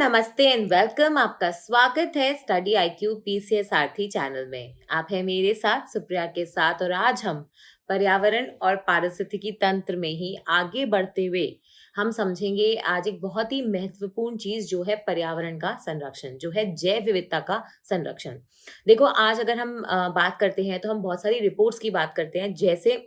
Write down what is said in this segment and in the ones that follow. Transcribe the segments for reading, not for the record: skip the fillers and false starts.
नमस्ते and welcome. आपका स्वागत है स्टडी आईक्यू पीसीएस आरती चैनल में। आप है मेरे साथ सुप्रिया के साथ और आज हम पर्यावरण और पारिस्थितिकी तंत्र में ही आगे बढ़ते हुए हम समझेंगे आज एक बहुत ही महत्वपूर्ण चीज जो है पर्यावरण का संरक्षण, जो है जैव विविधता का संरक्षण। देखो, आज अगर हम बात करते हैं तो हम बहुत सारी रिपोर्ट्स की बात करते हैं, जैसे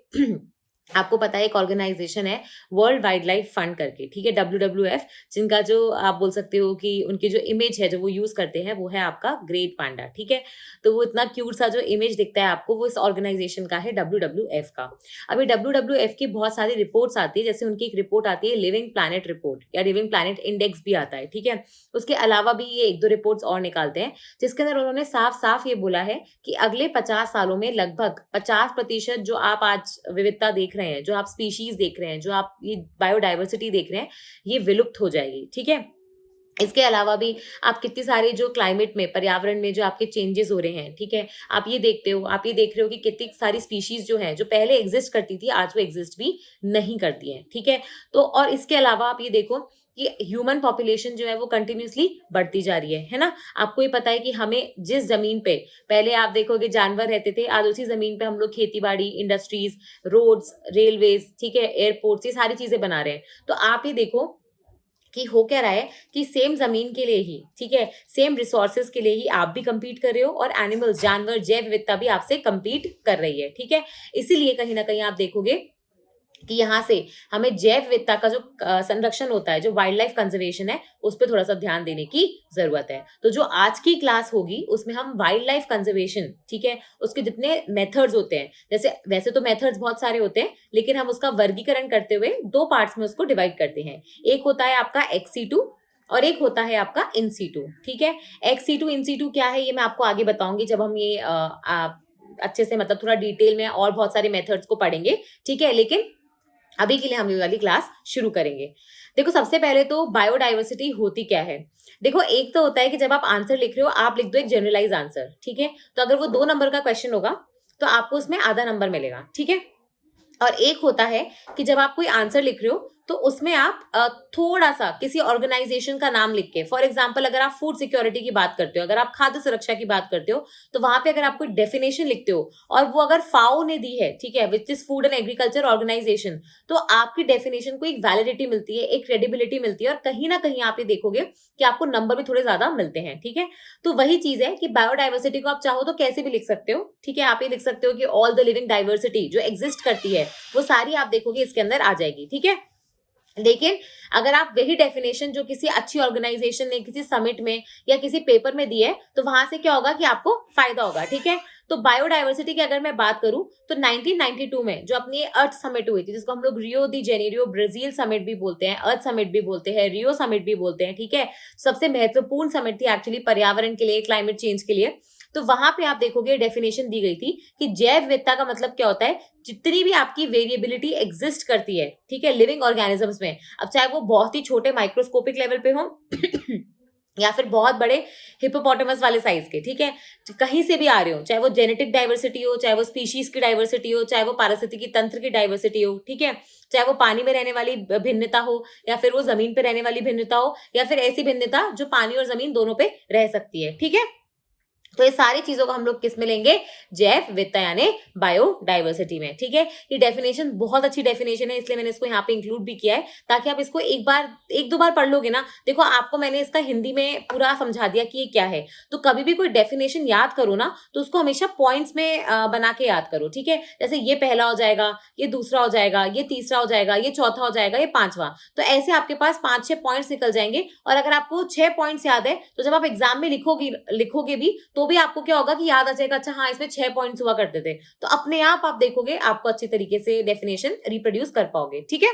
आपको पता है एक ऑर्गेनाइजेशन है वर्ल्ड वाइल्ड लाइफ फंड करके, ठीक है, WWF, जिनका जो आप बोल सकते हो कि उनकी जो इमेज है जो वो यूज करते हैं वो है आपका ग्रेट पांडा, ठीक है। तो वो इतना क्यूट सा जो इमेज दिखता है आपको वो इस ऑर्गेनाइजेशन का है, WWF का। अभी WWF की बहुत सारी रिपोर्ट्स आती है, जैसे उनकी एक रिपोर्ट आती है लिविंग प्लैनेट रिपोर्ट या लिविंग प्लैनेट इंडेक्स भी आता है, ठीक है। उसके अलावा भी ये एक दो रिपोर्ट्स और निकालते हैं जिसके अंदर उन्होंने साफ साफ ये बोला है कि अगले 50 सालों में लगभग 50% जो आप आज विविधता देख रहे हैं, जो आप स्पीशीज देख रहे हैं, जो आप ये बायोडाइवर्सिटी देख रहे हैं, ये विलुप्त हो जाएगी, ठीक है। इसके अलावा भी आप कितनी सारी जो क्लाइमेट में, पर्यावरण में जो आपके चेंजेस हो रहे हैं, ठीक है, आप ये देखते हो, आप ये देख रहे हो कि कितनी सारी स्पीशीज जो हैं जो पहले एग्जिस्ट करती थी आज वो एग्जिस्ट भी नहीं करती हैं, ठीक है। तो और इसके अलावा आप ये देखो कि ह्यूमन पॉपुलेशन जो है वो कंटिन्यूसली बढ़ती जा रही है ना। आपको ये पता है कि हमें जिस जमीन पे पहले आप देखोगे जानवर रहते थे, आज उसी जमीन पे हम लोग खेती बाड़ी, इंडस्ट्रीज, रोड्स, रेलवेज, ठीक है, एयरपोर्ट्स, ये सारी चीजें बना रहे हैं। तो आप ये देखो कि हो क्या रहा है कि सेम जमीन के लिए ही, ठीक है, सेम रिसोर्सेज के लिए ही आप भी compete कर रहे हो और एनिमल्स, जानवर, जैव विविधता भी आपसे compete कर रही है, ठीक है। इसीलिए कहीं ना कहीं आप देखोगे कि यहाँ से हमें जैव विविधता का जो संरक्षण होता है, जो वाइल्ड लाइफ कंजर्वेशन है, उस पर थोड़ा सा ध्यान देने की जरूरत है। तो जो आज की क्लास होगी उसमें हम वाइल्ड लाइफ कंजर्वेशन, ठीक है, उसके जितने मेथड्स होते हैं, जैसे वैसे तो मेथड्स बहुत सारे होते हैं लेकिन हम उसका वर्गीकरण करते हुए दो पार्ट्स में उसको डिवाइड करते हैं। एक होता है आपका एक्सीटू और एक होता है आपका इनसीटू, ठीक है। एक्सीटू इनसीटू क्या है ये मैं आपको आगे बताऊंगी जब हम ये अच्छे से, मतलब थोड़ा डिटेल में और बहुत सारे मेथड्स को पढ़ेंगे, ठीक है। लेकिन अभी के लिए हम ये वाली क्लास शुरू करेंगे। देखो, सबसे पहले तो बायोडाइवर्सिटी होती क्या है। देखो, एक तो होता है कि जब आप आंसर लिख रहे हो आप लिख दो एक जनरलाइज आंसर, ठीक है। तो अगर वो 2 नंबर का क्वेश्चन होगा तो आपको उसमें आधा नंबर मिलेगा, ठीक है। और एक होता है कि जब आप कोई आंसर लिख रहे हो तो उसमें आप थोड़ा सा किसी ऑर्गेनाइजेशन का नाम लिख के, फॉर एग्जांपल अगर आप फूड सिक्योरिटी की बात करते हो, अगर आप खाद्य सुरक्षा की बात करते हो, तो वहां पे अगर आप कोई डेफिनेशन लिखते हो और वो अगर फाओ ने दी है, ठीक है, which is food and agriculture organization, तो आपकी डेफिनेशन को एक वैलिडिटी मिलती है, एक क्रेडिबिलिटी मिलती है और कहीं ना कहीं आप ये देखोगे कि आपको नंबर भी थोड़े ज्यादा मिलते हैं, ठीक है। तो वही चीज है कि बायोडाइवर्सिटी को आप चाहो तो कैसे भी लिख सकते हो, ठीक है। आप ये लिख सकते हो कि ऑल द लिविंग डाइवर्सिटी जो एग्जिस्ट करती है वो सारी आप देखोगे इसके अंदर आ जाएगी, ठीक है। लेकिन अगर आप वही डेफिनेशन जो किसी अच्छी ऑर्गेनाइजेशन ने किसी समिट में या किसी पेपर में दी है तो वहां से क्या होगा कि आपको फायदा होगा, ठीक है। तो बायोडाइवर्सिटी की अगर मैं बात करूं तो 1992 में जो अपनी अर्थ समिट हुई थी, जिसको हम लोग रियो दी जेनेरियो ब्राजील समिट भी बोलते हैं, अर्थ समिट भी बोलते हैं, रियो समिट भी बोलते हैं, ठीक है। सबसे महत्वपूर्ण समिट थी एक्चुअली पर्यावरण के लिए, क्लाइमेट चेंज के लिए। तो वहां पे आप देखोगे डेफिनेशन दी गई थी कि जैव विविधता का मतलब क्या होता है, जितनी भी आपकी वेरिएबिलिटी एग्जिस्ट करती है, ठीक है, लिविंग ऑर्गेनिजम्स में, अब चाहे वो बहुत ही छोटे माइक्रोस्कोपिक लेवल पे हो या फिर बहुत बड़े हिप्पोपोटामस वाले साइज के, ठीक है, कहीं से भी आ रहे हो, चाहे वो जेनेटिक डाइवर्सिटी हो, चाहे वो स्पीशीज की डाइवर्सिटी हो, चाहे वो पारिस्थितिकी तंत्र की डाइवर्सिटी हो, ठीक है, चाहे वो पानी में रहने वाली भिन्नता हो या फिर वो जमीन पे रहने वाली भिन्नता हो या फिर ऐसी भिन्नता जो पानी और जमीन दोनों पे रह सकती है, ठीक है। तो ये सारी चीजों को हम लोग किस में लेंगे, जैव विविधता यानी बायोडाइवर्सिटी में, ठीक है। ये डेफिनेशन बहुत अच्छी डेफिनेशन है, इसलिए मैंने इसको यहाँ पे इंक्लूड भी किया है ताकि आप इसको एक दो बार पढ़ लोगे ना। देखो, आपको मैंने इसका हिंदी में पूरा समझा दिया कि ये क्या है, तो कभी भी कोई डेफिनेशन याद करो ना तो उसको हमेशा पॉइंट्स में बना के याद करो, ठीक है। जैसे ये पहला हो जाएगा, ये दूसरा हो जाएगा, ये तीसरा हो जाएगा, ये चौथा हो जाएगा, ये पांचवा, तो ऐसे आपके पास 5-6 पॉइंट्स निकल जाएंगे। और अगर आपको 6 पॉइंट्स याद है तो जब आप एग्जाम में लिखोगे भी तो भी आपको क्या होगा कि याद आ जाएगा, अच्छा हाँ इसमें 6 पॉइंट्स हुआ करते थे। तो अपने आप देखोगे आपको अच्छी तरीके से डेफिनेशन रिप्रोड्यूस कर पाओगे, ठीक है।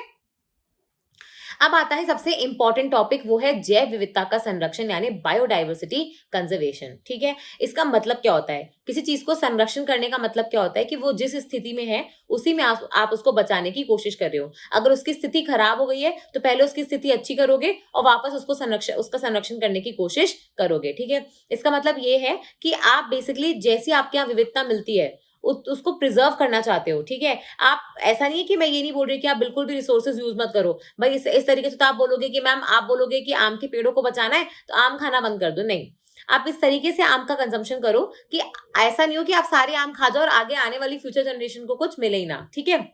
अब आता है सबसे इंपॉर्टेंट टॉपिक, वो है जैव विविधता का संरक्षण यानी बायोडाइवर्सिटी कंजर्वेशन, ठीक है। इसका मतलब क्या होता है, किसी चीज को संरक्षण करने का मतलब क्या होता है कि वो जिस स्थिति में है उसी में आप उसको बचाने की कोशिश कर रहे हो। अगर उसकी स्थिति खराब हो गई है तो पहले उसकी स्थिति अच्छी करोगे और वापस उसका संरक्षण करने की कोशिश करोगे, ठीक है। इसका मतलब ये है कि आप बेसिकली जैसी आपके यहाँ विविधता मिलती है उसको प्रिजर्व करना चाहते हो, ठीक है। आप ऐसा नहीं है कि मैं ये नहीं बोल रही कि आप बिल्कुल भी रिसोर्सेज यूज मत करो भाई, इस तरीके से तो आप बोलोगे कि मैम, आप बोलोगे कि आम के पेड़ों को बचाना है तो आम खाना बंद कर दो, नहीं। आप इस तरीके से आम का कंजम्पशन करो कि ऐसा नहीं हो कि आप सारे आम खा जाओ और आगे आने वाली फ्यूचर जनरेशन को कुछ मिले ही ना, ठीक है।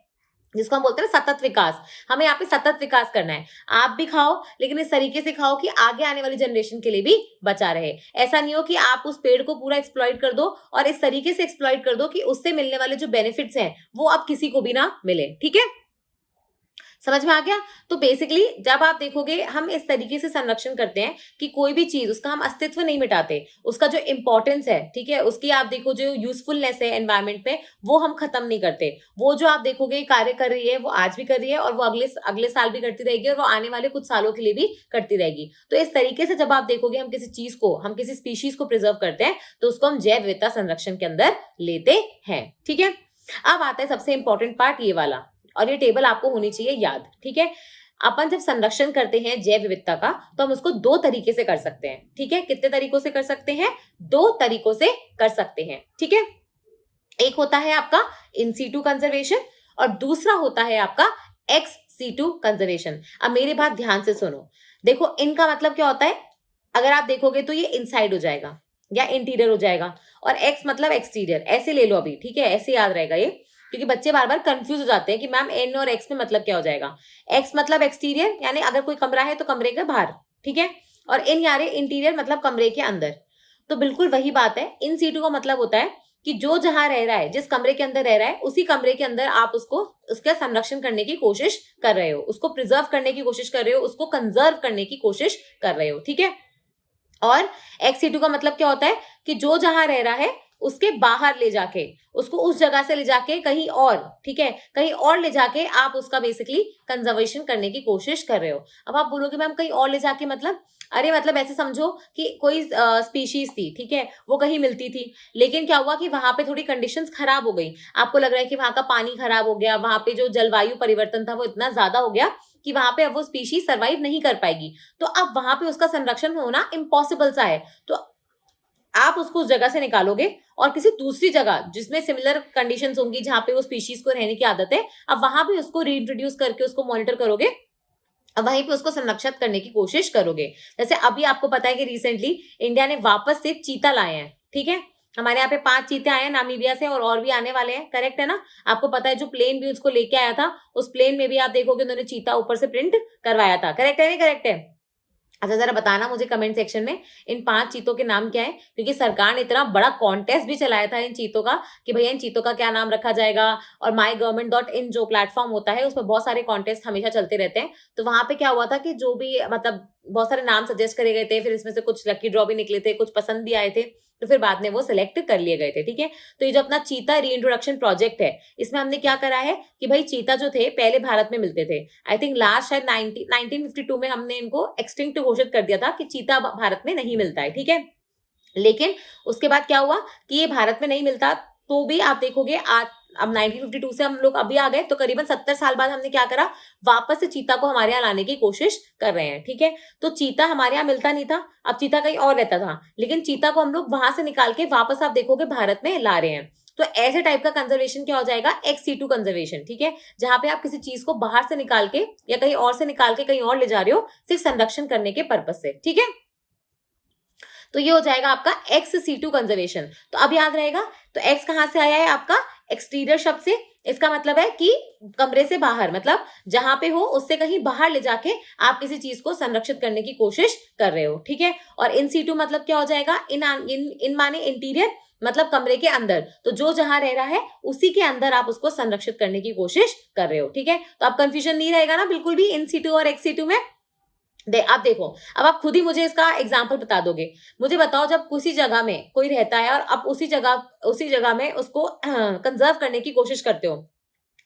जिसको हम बोलते हैं सतत विकास, हमें यहाँ पे सतत विकास करना है। आप भी खाओ लेकिन इस तरीके से खाओ कि आगे आने वाली जनरेशन के लिए भी बचा रहे। ऐसा नहीं हो कि आप उस पेड़ को पूरा एक्सप्लॉइट कर दो और इस तरीके से एक्सप्लॉइट कर दो कि उससे मिलने वाले जो बेनिफिट्स हैं वो अब किसी को भी ना मिले, ठीक है। समझ में आ गया? तो बेसिकली जब आप देखोगे हम इस तरीके से संरक्षण करते हैं कि कोई भी चीज, उसका हम अस्तित्व नहीं मिटाते, उसका जो इंपॉर्टेंस है, ठीक है, उसकी आप देखो जो यूजफुलनेस है एनवायरमेंट में, वो हम खत्म नहीं करते। वो जो आप देखोगे कार्य कर रही है वो आज भी कर रही है और वो अगले अगले साल भी करती रहेगी और वो आने वाले कुछ सालों के लिए भी करती रहेगी। तो इस तरीके से जब आप देखोगे हम किसी चीज को, हम किसी स्पीशीज को प्रिजर्व करते हैं तो उसको हम जैव विविधता संरक्षण के अंदर लेते हैं, ठीक है। अब आता है सबसे इंपॉर्टेंट पार्ट ये वाला, और ये टेबल आपको होनी चाहिए याद, ठीक है। अपन जब संरक्षण करते हैं जैव विविधता का तो हम उसको दो तरीके से कर सकते हैं, ठीक है। कितने तरीकों से कर सकते हैं? दो तरीकों से कर सकते हैं, ठीक है। एक होता है आपका इन सीटू कंजर्वेशन और दूसरा होता है आपका एक्स सीटू कंजर्वेशन। अब मेरी बात ध्यान से सुनो, देखो इनका मतलब क्या होता है, अगर आप देखोगे तो ये इनसाइड हो जाएगा या इंटीरियर हो जाएगा, और एक्स मतलब एक्सटीरियर, ऐसे ले लो अभी, ठीक है, ऐसे याद रहेगा ये, क्योंकि बच्चे बार बार कंफ्यूज हो जाते हैं कि मैम एन और एक्स में मतलब क्या हो जाएगा। एक्स मतलब एक्सटीरियर, यानी अगर कोई कमरा है तो कमरे के बाहर, ठीक है, और इन यारे इंटीरियर मतलब कमरे के अंदर। तो बिल्कुल वही बात है, इन सीटू का मतलब होता है कि जो जहां रह रहा है, जिस कमरे के अंदर रह रहा है, उसी कमरे के अंदर आप उसको, उसका संरक्षण करने की कोशिश कर रहे हो, उसको प्रिजर्व करने की कोशिश कर रहे हो, उसको कंजर्व करने की कोशिश कर रहे हो, ठीक है। और एक्स सीटू का मतलब क्या होता है कि जो जहां रह रहा है उसके बाहर ले जाके, उसको उस जगह से ले जाके कहीं और, ठीक है, कहीं और ले जाके आप उसका बेसिकली कंजर्वेशन करने की कोशिश कर रहे हो। अब आप बोलोगे मैम कहीं और ले जाके मतलब, अरे मतलब ऐसे समझो कि कोई स्पीशीज थी, ठीक है, वो कहीं मिलती थी, लेकिन क्या हुआ कि वहां पे थोड़ी कंडीशंस खराब हो गई। आपको लग रहा है कि वहां का पानी खराब हो गया, वहां पे जो जलवायु परिवर्तन था वो इतना ज्यादा हो गया कि वहां पे अब वो स्पीशीज सर्वाइव नहीं कर पाएगी, तो अब वहां पे उसका संरक्षण होना इम्पॉसिबल सा है। तो आप उसको उस जगह से निकालोगे और किसी दूसरी जगह जिसमें सिमिलर कंडीशंस होंगी, जहां पे वो स्पीशीज को रहने की आदत है, अब वहां भी उसको रीइंट्रोड्यूस करके उसको मॉनिटर करोगे, अब वहीं पे उसको संरक्षित करने की कोशिश करोगे। जैसे अभी आपको पता है कि रिसेंटली इंडिया ने वापस से चीता लाए हैं, ठीक है, हमारे यहाँ पे 5 चीते आए हैं नामीबिया से और भी आने वाले हैं, करेक्ट है ना। आपको पता है जो प्लेन भी उसको लेके आया था, उस प्लेन में भी आप देखोगे उन्होंने चीता ऊपर से प्रिंट करवाया था, करेक्ट है नहीं करेक्ट है? अच्छा जरा बताना मुझे कमेंट सेक्शन में इन 5 चीतों के नाम क्या है, क्योंकि सरकार ने इतना बड़ा कॉन्टेस्ट भी चलाया था इन चीतों का कि भैया इन चीतों का क्या नाम रखा जाएगा। और MyGovernment.in जो प्लेटफॉर्म होता है उसमें बहुत सारे कॉन्टेस्ट हमेशा चलते रहते हैं। तो वहां पे क्या हुआ था कि जो भी मतलब बहुत सारे नाम सजेस्ट करे गए थे, फिर इसमें से कुछ लकी ड्रॉ भी निकले थे, कुछ पसंद भी आए थे, तो फिर बाद में वो सिलेक्ट कर लिए गए थे, ठीक है। तो ये जो अपना चीता रीइंट्रोडक्शन प्रोजेक्ट है, इसमें हमने क्या करा है कि भाई चीता जो थे पहले भारत में मिलते थे, आई थिंक लास्ट शायद 1952 में हमने इनको एक्सटिंक्ट घोषित कर दिया था कि चीता भारत में नहीं मिलता है, ठीक है। लेकिन उसके बाद क्या हुआ कि ये भारत में नहीं मिलता, तो भी आप देखोगे आज, अब 1952 से हम लोग अभी आ गए तो करीबन 70 साल बाद हमने क्या करा, वापस से चीता को हमारे यहाँ लाने की कोशिश कर रहे हैं, ठीक है। तो चीता हमारे यहाँ मिलता नहीं था, अब चीता कहीं और रहता था, लेकिन चीता को हम लोग वहां से निकाल के वापस आप देखोगे भारत में ला रहे हैं। तो ऐसे टाइप का कंजर्वेशन क्या हो जाएगा, एक्स सीटू कंजर्वेशन, ठीक है, जहां पे आप किसी चीज को बाहर से निकाल के या कहीं और से निकाल के कहीं और ले जा रहे हो सिर्फ संरक्षण करने के पर्पज से, ठीक है। तो ये हो जाएगा आपका एक्स सीटू कंजर्वेशन। तो अब याद रहेगा, तो एक्स कहां से आया है आपका, एक्सटीरियर शब्द से, इसका मतलब है कि कमरे से बाहर, मतलब जहां पे हो उससे कहीं बाहर ले जाके आप किसी चीज को संरक्षित करने की कोशिश कर रहे हो, ठीक है। और इन सीटू मतलब क्या हो जाएगा, इन माने इंटीरियर, मतलब कमरे के अंदर, तो जो जहां रह रहा है उसी के अंदर आप उसको संरक्षित करने की कोशिश कर रहे हो, ठीक है। तो अब कंफ्यूजन नहीं रहेगा ना बिल्कुल भी इन सीटू और एक्स सीटू में। आप देखो, अब आप खुद ही मुझे इसका एग्जाम्पल बता दोगे। मुझे बताओ, जब किसी जगह में कोई रहता है और आप उसी जगह में उसको कंजर्व करने की कोशिश करते हो,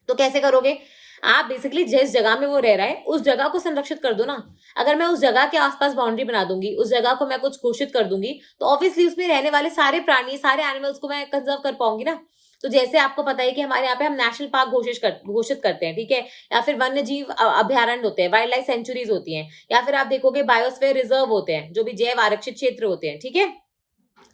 तो कैसे करोगे? आप बेसिकली जिस जगह में वो रह रहा है उस जगह को संरक्षित कर दो ना। अगर मैं उस जगह के आसपास बाउंड्री बना दूंगी, उस जगह को मैं कुछ घोषित कर दूंगी, तो ऑब्वियसली उसमें रहने वाले सारे प्राणी, सारे एनिमल्स को मैं कंजर्व कर पाऊंगी ना। तो जैसे आपको पता है कि हमारे यहाँ पे हम नेशनल पार्क घोषित करते हैं, ठीक है, या फिर वन्य जीव अभ्यारण्य होते हैं, वाइल्ड लाइफ सेंचुरीज होती हैं, या फिर आप देखोगे बायोस्फीयर रिजर्व होते हैं, जो भी जैव आरक्षित क्षेत्र होते हैं, ठीक है।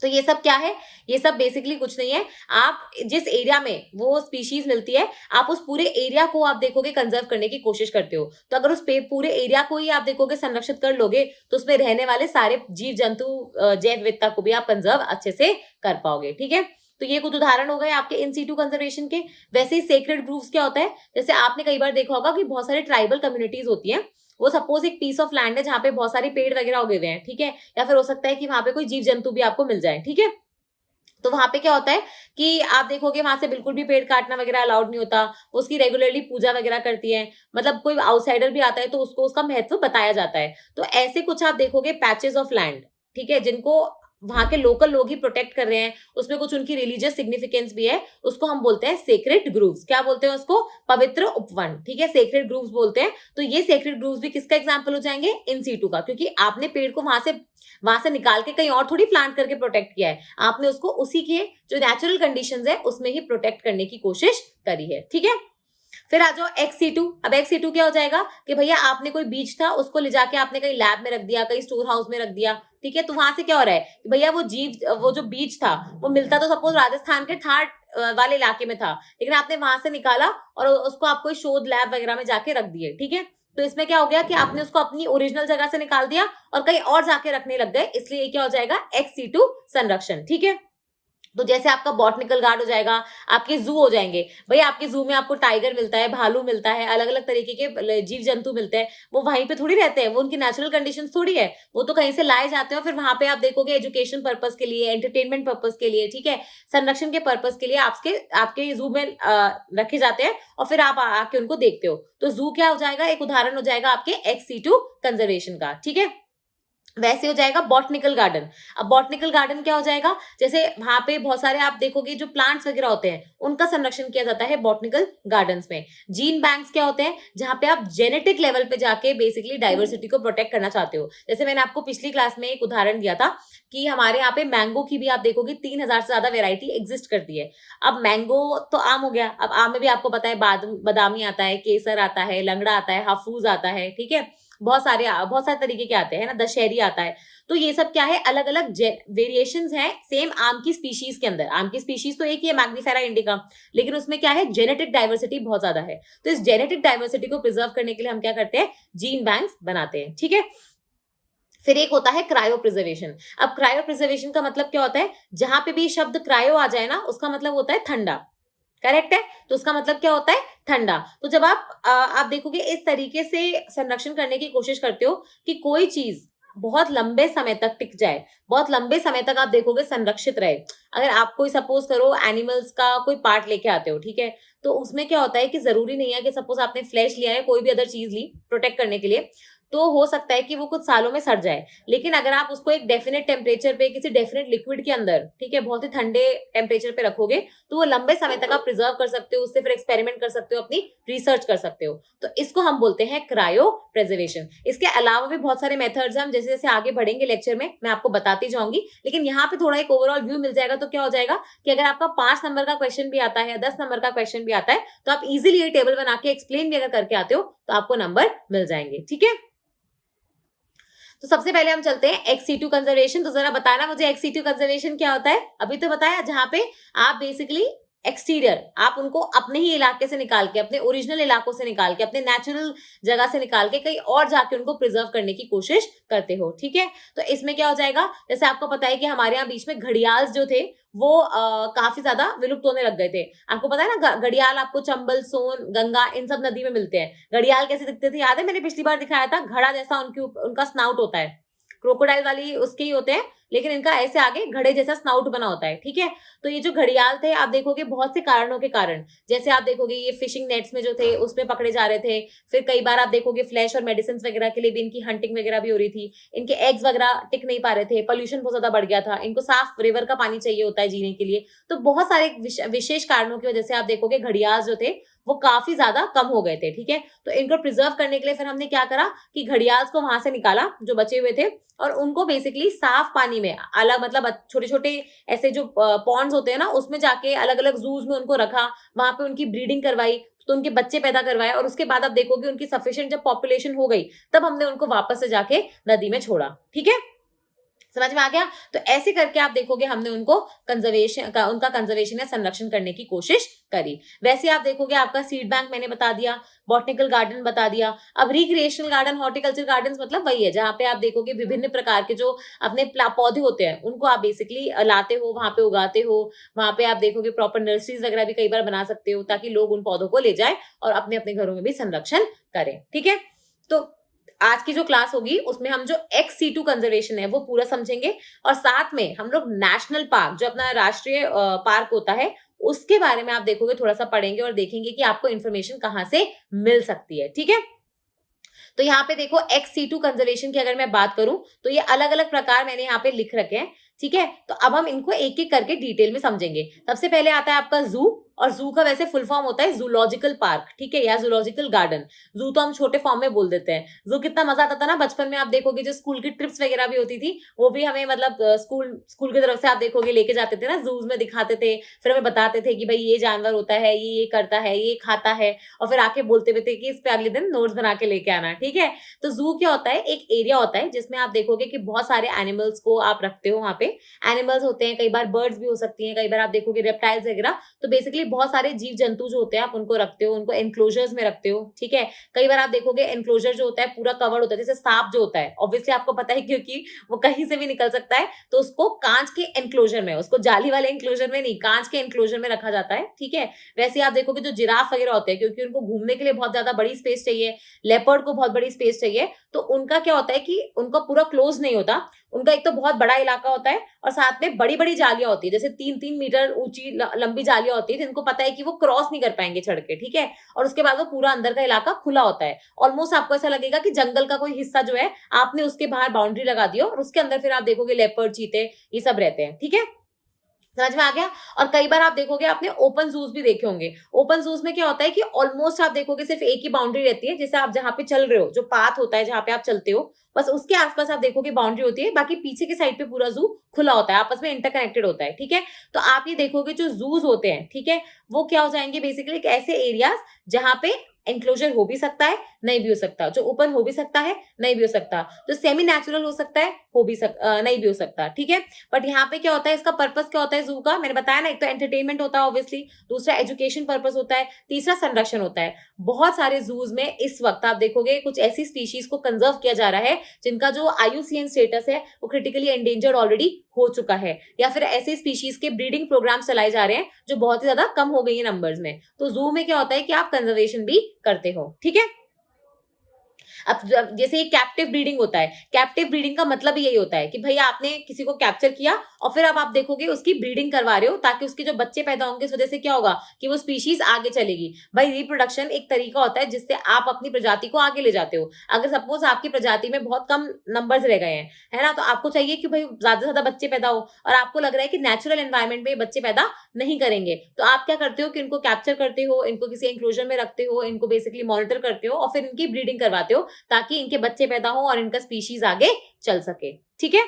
तो ये सब क्या है? ये सब बेसिकली कुछ नहीं है। आप जिस एरिया में वो स्पीशीज मिलती है, आप उस पूरे एरिया को आप देखोगे कंजर्व करने की कोशिश करते हो। तो अगर उस पूरे एरिया को ही आप देखोगे संरक्षित कर लोगे, तो उसमें रहने वाले सारे जीव जंतु, जैव विविधता को भी आप कंजर्व अच्छे से कर पाओगे। ठीक है, तो ये कुछ उदाहरण हो गए आपके इन सीटू कंजर्वेशन के। वैसे ही सेक्रेड ग्रूव्स क्या होता है? जैसे आपने कई बार देखा होगा कि बहुत सारे ट्राइबल कम्युनिटीज होती हैं। वो सपोज एक पीस ऑफ लैंड है जहाँ पे बहुत सारे पेड़ वगैरह उगे हुए हैं, ठीक है, या फिर हो सकता है कि वहां पे कोई जीव जंतु भी आपको मिल जाए। ठीक है, तो वहां पे क्या होता है कि आप देखोगे वहां से बिल्कुल भी पेड़ काटना वगैरह अलाउड नहीं होता। उसकी रेगुलरली पूजा वगैरह करती है, मतलब कोई आउटसाइडर भी आता है तो उसको उसका महत्व बताया जाता है। तो ऐसे कुछ आप देखोगे पैचेस ऑफ लैंड, ठीक है, जिनको वहां के लोकल लोग ही प्रोटेक्ट कर रहे हैं, उसमें कुछ उनकी रिलीजियस सिग्निफिकेंस भी है, उसको हम बोलते हैं सेक्रेड ग्रूव्स। क्या बोलते हैं उसको? पवित्र उपवन। ठीक है, सेक्रेड ग्रूव्स बोलते हैं। तो ये सेक्रेड ग्रूव्स भी किसका एग्जाम्पल हो जाएंगे? इन सीटू का, क्योंकि आपने पेड़ को वहां से निकाल के कहीं और थोड़ी प्लांट करके प्रोटेक्ट किया है, आपने उसको उसी के जो नेचुरल कंडीशंस है उसमें ही प्रोटेक्ट करने की कोशिश करी है। ठीक है, फिर आ जाओ एक्स-सीटू। अब एक्स-सीटू क्या हो जाएगा कि भैया आपने कोई बीज था, उसको ले जाके आपने कहीं लैब में रख दिया, कहीं स्टोर हाउस में रख दिया। ठीक है, तो वहां से क्या हो रहा है कि भैया वो जो बीज था वो मिलता तो सपोज राजस्थान के थार वाले इलाके में था, लेकिन आपने वहां से निकाला और उसको आप कोई शोध लैब वगैरह में जाके रख दिए। ठीक है, तो इसमें क्या हो गया कि आपने उसको अपनी ओरिजिनल जगह से निकाल दिया और कहीं और जाके रखने लग गए, इसलिए ये क्या हो जाएगा? एक्स-सीटू संरक्षण। ठीक है, तो जैसे आपका बॉटनिकल गार्ड हो जाएगा, आपके जू हो जाएंगे। भाई आपके जू में आपको टाइगर मिलता है, भालू मिलता है, अलग अलग तरीके के जीव जंतु मिलते हैं। वो वहीं पे थोड़ी रहते हैं, वो उनकी नेचुरल कंडीशंस थोड़ी है, वो तो कहीं से लाए जाते हैं। फिर वहां पे आप देखोगे एजुकेशन पर्पज के लिए, एंटरटेनमेंट पर्पज के लिए, ठीक है, संरक्षण के पर्पज के लिए आपके आपके जू में रखे जाते हैं और फिर आप आके उनको देखते हो। तो जू क्या हो जाएगा? एक उदाहरण हो जाएगा आपके एक्स-सीटू कंजर्वेशन का। ठीक है, वैसे हो जाएगा बॉटनिकल गार्डन। अब बॉटनिकल गार्डन क्या हो जाएगा? जैसे वहां पे बहुत सारे आप देखोगे जो प्लांट्स वगैरह होते हैं उनका संरक्षण किया जाता है बॉटनिकल गार्डन्स में। जीन बैंक्स क्या होते हैं? जहां पे आप जेनेटिक लेवल पे जाके बेसिकली डाइवर्सिटी को प्रोटेक्ट करना चाहते हो। जैसे मैंने आपको पिछली क्लास में एक उदाहरण दिया था कि हमारे यहाँ पे मैंगो की भी आप देखोगे 3,000 से ज्यादा वेरायटी एग्जिस्ट करती है। अब मैंगो तो आम हो गया, अब आम में भी आपको पता है बादामी आता है, केसर आता है, लंगड़ा आता है, हाफूज आता है। ठीक है, बहुत सारे तरीके के आते हैं ना, दशहरी आता है। तो ये सब क्या है? अलग अलग वेरिएशंस हैं सेम आम की स्पीशीज के अंदर। आम की स्पीशीज तो एक ही है, मैग्निफेरा इंडिका, लेकिन उसमें क्या है? जेनेटिक डाइवर्सिटी बहुत ज्यादा है। तो इस जेनेटिक डाइवर्सिटी को प्रिजर्व करने के लिए हम क्या करते हैं? जीन बैंक्स बनाते हैं। ठीक है, फिर एक होता है क्रायो प्रिजर्वेशन। अब क्रायो प्रिजर्वेशन का मतलब क्या होता है? जहां पे भी शब्द क्रायो आ जाए ना, उसका मतलब होता है ठंडा। करेक्ट है, तो उसका मतलब क्या होता है? ठंडा। तो जब आप देखोगे इस तरीके से संरक्षण करने की कोशिश करते हो कि कोई चीज बहुत लंबे समय तक टिक जाए, बहुत लंबे समय तक आप देखोगे संरक्षित रहे। अगर आप कोई सपोज करो एनिमल्स का कोई पार्ट लेके आते हो, ठीक है, तो उसमें क्या होता है कि जरूरी नहीं है कि सपोज आपने फ्लैश लिया है, कोई भी अदर चीज ली प्रोटेक्ट करने के लिए, तो हो सकता है कि वो कुछ सालों में सड़ जाए। लेकिन अगर आप उसको एक डेफिनेट टेम्परेचर पे, किसी डेफिनेट लिक्विड के अंदर, ठीक है, बहुत ही ठंडे टेम्परेचर पे रखोगे, तो वो लंबे समय तक आप प्रिजर्व कर सकते हो, उससे फिर एक्सपेरिमेंट कर सकते हो, अपनी रिसर्च कर सकते हो। तो इसको हम बोलते हैं क्रायो प्रिजर्वेशन। इसके अलावा भी बहुत सारे मेथड्स हैं, हम जैसे जैसे आगे बढ़ेंगे लेक्चर में मैं आपको बताती जाऊंगी। लेकिन यहाँ पे थोड़ा एक ओवरऑल व्यू मिल जाएगा। तो क्या हो जाएगा कि अगर आपका 5 नंबर का क्वेश्चन भी आता है, 10 नंबर का क्वेश्चन भी आता है, तो आप इजिली ये टेबल बना के एक्सप्लेन भी अगर करके आते हो तो आपको नंबर मिल जाएंगे। ठीक है, तो सबसे पहले हम चलते हैं एक्स-सीटू कंजर्वेशन। तो जरा बताना मुझे एक्स-सीटू कंजर्वेशन क्या होता है? अभी तो बताया, जहां पे आप बेसिकली एक्सटीरियर, आप उनको अपने ही इलाके से निकाल के, अपने ओरिजिनल इलाकों से निकाल के, अपने नेचुरल जगह से निकाल के कहीं और जाके उनको प्रिजर्व करने की कोशिश करते हो। ठीक है, तो इसमें क्या हो जाएगा? जैसे आपको पता है कि हमारे यहाँ बीच में घड़ियाल जो थे वो काफी ज्यादा विलुप्त होने लग गए थे। आपको पता है ना, घड़ियाल आपको चंबल, सोन, गंगा इन सब नदी में मिलते हैं। घड़ियाल कैसे दिखते थे याद है? मैंने पिछली बार दिखाया था, घड़ा जैसा उनका स्नाउट होता है। क्रोकोडाइल वाली उसके ही होते हैं, लेकिन इनका ऐसे आगे घड़े जैसा स्नाउट बना होता है। ठीक है, तो ये जो घड़ियाल थे आप देखोगे बहुत से कारणों के कारण, जैसे आप देखोगे ये फिशिंग नेट्स में जो थे उसमें पकड़े जा रहे थे। फिर कई बार आप देखोगे फ्लैश और मेडिसिन वगैरह के लिए भी इनकी हंटिंग वगैरह भी हो रही थी। इनके एग्स वगैरह टिक नहीं पा रहे थे, पोल्यूशन बहुत ज्यादा बढ़ गया था, इनको साफ रिवर का पानी चाहिए होता है जीने के लिए। तो बहुत सारे विशेष कारणों की वजह से आप देखोगे घड़ियाल जो थे वो काफी ज्यादा कम हो गए थे। ठीक है, तो इनको प्रिजर्व करने के लिए फिर हमने क्या करा कि घड़ियाल को वहां से निकाला जो बचे हुए थे, और उनको बेसिकली साफ पानी में अलग, मतलब छोटे छोटे ऐसे जो पॉन्ड्स होते हैं ना, उसमें जाके अलग अलग जूज में उनको रखा, वहां पे उनकी ब्रीडिंग करवाई, तो उनके बच्चे पैदा करवाए, और उसके बाद आप देखोगे उनकी सफिशिएंट जब पॉपुलेशन हो गई तब हमने उनको वापस से जाके नदी में छोड़ा। ठीक है, समझ में आ गया? तो ऐसे करके आप देखोगे हमने उनको उनका कंजर्वेशन या संरक्षण करने की कोशिश करी। वैसे आप देखोगे आपका सीड बैंक मैंने बता दिया, बॉटनिकल गार्डन बता दिया। अब रिक्रिएशनल गार्डन, हॉर्टिकल्चर गार्डन्स मतलब वही है जहाँ पे आप देखोगे विभिन्न प्रकार के जो अपने पौधे होते हैं उनको आप बेसिकली लाते हो, वहां पे उगाते हो। वहां पे आप देखोगे प्रॉपर नर्सरीज वगैरह भी कई बार बना सकते हो ताकि लोग उन पौधों को ले जाए और अपने अपने घरों में भी संरक्षण करें। ठीक है, तो आज की जो क्लास होगी उसमें हम जो एक्स-सिटू कंजर्वेशन है वो पूरा समझेंगे और साथ में हम लोग नेशनल पार्क जो अपना राष्ट्रीय पार्क होता है उसके बारे में आप देखोगे थोड़ा सा पढ़ेंगे और देखेंगे कि आपको इन्फॉर्मेशन कहाँ से मिल सकती है। ठीक है, तो यहाँ पे देखो एक्स-सिटू कंजर्वेशन की अगर मैं बात करूं तो ये अलग अलग प्रकार मैंने यहाँ पे लिख रखे हैं। ठीक है, तो अब हम इनको एक एक करके डिटेल में समझेंगे। सबसे पहले आता है आपका जू, और जू का वैसे फुल फॉर्म होता है जूलॉजिकल पार्क, ठीक है, या जूलॉजिकल गार्डन। जू तो हम छोटे फॉर्म में बोल देते हैं। जू कितना मजा आता था ना बचपन में, आप देखोगे जो स्कूल की ट्रिप्स वगैरह भी होती थी वो भी हमें मतलब स्कूल की तरफ से आप देखोगे लेके जाते थे ना, जूज में दिखाते थे, फिर हमें बताते थे कि भाई ये जानवर होता है, ये करता है, ये खाता है, और फिर आके बोलते हुए थे कि इस पे अगले दिन नोट्स बना के लेके आना। ठीक है, तो जू क्या होता है, एक एरिया होता है जिसमें आप देखोगे कि बहुत सारे एनिमल्स को आप रखते हो। वहां पे एनिमल्स होते हैं, कई बार बर्ड्स भी हो सकती हैं, कई बार आप देखोगे रेप्टाइल्स वगैरह। तो बेसिकली बहुत सारे जीव जंतु जो होते हैं आप उनको रखते हो, उनको एनक्लोजर्स में रखते हो। ठीक है, कई बार आप देखोगे एनक्लोजर जो होता है पूरा कवर्ड होता है, जैसे सांप जो होता है ऑब्वियसली आपको पता है क्योंकि वो कहीं से भी निकल सकता है, तो उसको कांच के एनक्लोजर में, उसको जाली वाले एनक्लोजर में नहीं, कांच के एनक्लोजर में रखा जाता है। ठीक है, वैसे आप देखोगे जो जिराफ वगैरह होते हैं क्योंकि उनको घूमने के लिए बहुत ज्यादा बड़ी स्पेस चाहिए, लेपर्ड को बहुत बड़ी स्पेस चाहिए, तो उनका क्या होता है कि उनका पूरा क्लोज नहीं होता, उनका एक तो बहुत बड़ा इलाका होता है और साथ में बड़ी बड़ी जालियां होती है, जैसे 3-3 मीटर ऊंची लंबी जालियां होती है जिनको पता है कि वो क्रॉस नहीं कर पाएंगे चढ़ के। ठीक है, और उसके बाद वो पूरा अंदर का इलाका खुला होता है, ऑलमोस्ट आपको ऐसा लगेगा कि जंगल का कोई हिस्सा जो है आपने उसके बाहर बाउंड्री लगा दी हो और उसके अंदर फिर आप देखोगे लेपर्ड, चीते, ये सब रहते हैं। ठीक है, समझ में आ गया। और कई बार आप देखोगे आपने ओपन जूस भी देखे होंगे। ओपन जूस में क्या होता है कि ऑलमोस्ट आप देखोगे सिर्फ एक ही बाउंड्री रहती है, जैसे आप जहां पे चल रहे हो, जो पाथ होता है जहां पे आप चलते हो बस उसके आसपास आप देखोगे बाउंड्री होती है, बाकी पीछे के साइड पे पूरा जू खुला होता है, आपस में इंटरकनेक्टेड होता है। ठीक है, तो आप ये देखोगे जो जूस होते हैं, ठीक है, वो क्या हो जाएंगे बेसिकली एक ऐसे एरियाज जहां पे एंक्लोजर हो भी सकता है, नहीं भी हो सकता, जो ओपन हो भी सकता है, नहीं भी हो सकता, जो सेमी नेचुरल हो सकता है, नहीं भी हो सकता। ठीक है, बट यहाँ पे क्या होता है, इसका पर्पस क्या होता है जू का, मैंने बताया ना, एक तो एंटरटेनमेंट होता है ऑब्वियसली, दूसरा एजुकेशन पर्पस होता है, तीसरा संरक्षण होता है। बहुत सारे जूज में इस वक्त आप देखोगे कुछ ऐसी स्पीशीज को कंजर्व किया जा रहा है जिनका जो IUCN स्टेटस है वो क्रिटिकली एंडेंजर्ड ऑलरेडी हो चुका है, या फिर ऐसे स्पीशीज के ब्रीडिंग प्रोग्राम चलाए जा रहे हैं जो बहुत ही ज्यादा कम हो गई है नंबर्स में। तो जू में क्या होता है कि आप कंजर्वेशन भी करते हो। ठीक है, अब जैसे ये कैप्टिव ब्रीडिंग होता है, कैप्टिव ब्रीडिंग का मतलब यही होता है कि भैया आपने किसी को कैप्चर किया और फिर अब आप देखोगे उसकी ब्रीडिंग करवा रहे हो ताकि उसके जो बच्चे पैदा होंगे इस वजह से क्या होगा कि वो स्पीशीज आगे चलेगी। भाई रिप्रोडक्शन एक तरीका होता है जिससे आप अपनी प्रजाति को आगे ले जाते हो। अगर सपोज आपकी प्रजाति में बहुत कम नंबर्स रह गए हैं, है ना, तो आपको चाहिए कि भाई ज्यादा से ज्यादा बच्चे पैदा हो, और आपको लग रहा है कि नेचुरल एनवायरमेंट में बच्चे पैदा नहीं करेंगे, तो आप क्या करते हो कि इनको कैप्चर करते हो, इनको किसी इंक्लोजर में रखते हो, इनको बेसिकली मॉनिटर करते हो और फिर इनकी ब्रीडिंग करवाते हो ताकि इनके बच्चे पैदा हो और इनका स्पीशीज आगे चल सके। ठीक है,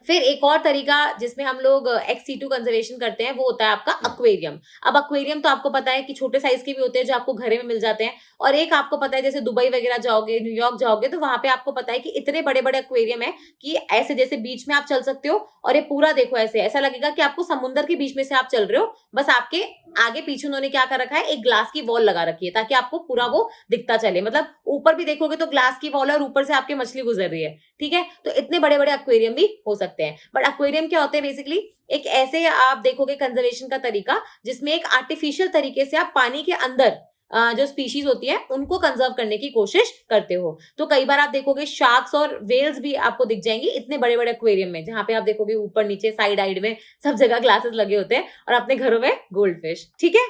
फिर एक और तरीका जिसमें हम लोग एक्स-सिटू कंजर्वेशन करते हैं वो होता है आपका एक्वेरियम। अब एक्वेरियम तो आपको पता है कि छोटे साइज के भी होते हैं जो आपको घरे में मिल जाते हैं, और एक आपको पता है जैसे दुबई वगैरह जाओगे, न्यूयॉर्क जाओगे तो वहां पे आपको पता है कि इतने बड़े बड़े एक्वेरियम है कि ऐसे जैसे बीच में आप चल सकते हो और ये पूरा देखो ऐसे ऐसा लगेगा कि आपको समुद्र के बीच में से आप चल रहे हो, बस आपके आगे पीछे उन्होंने क्या कर रखा है, एक ग्लास की वॉल लगा रखी है ताकि आपको पूरा वो दिखता चले, मतलब ऊपर भी देखोगे तो ग्लास की वॉल है और ऊपर से आपकी मछली गुजर रही है। ठीक है, तो इतने बड़े बड़े एक्वेरियम भी हो सकते हैं। बट एक्वेरियम क्या होते हैं बेसिकली एक ऐसे आप देखोगे कंजर्वेशन का तरीका जिसमें एक आर्टिफिशियल तरीके से आप पानी के अंदर जो स्पीशीज होती है उनको कंजर्व करने की कोशिश करते हो। तो कई बार आप देखोगे शार्क्स और वेल्स भी आपको दिख जाएंगी इतने बड़े बड़े एक्वेरियम में, जहां पे आप देखोगे ऊपर नीचे साइड आइड में सब जगह ग्लासेस लगे होते हैं, और अपने घरों में गोल्ड फिश। ठीक है,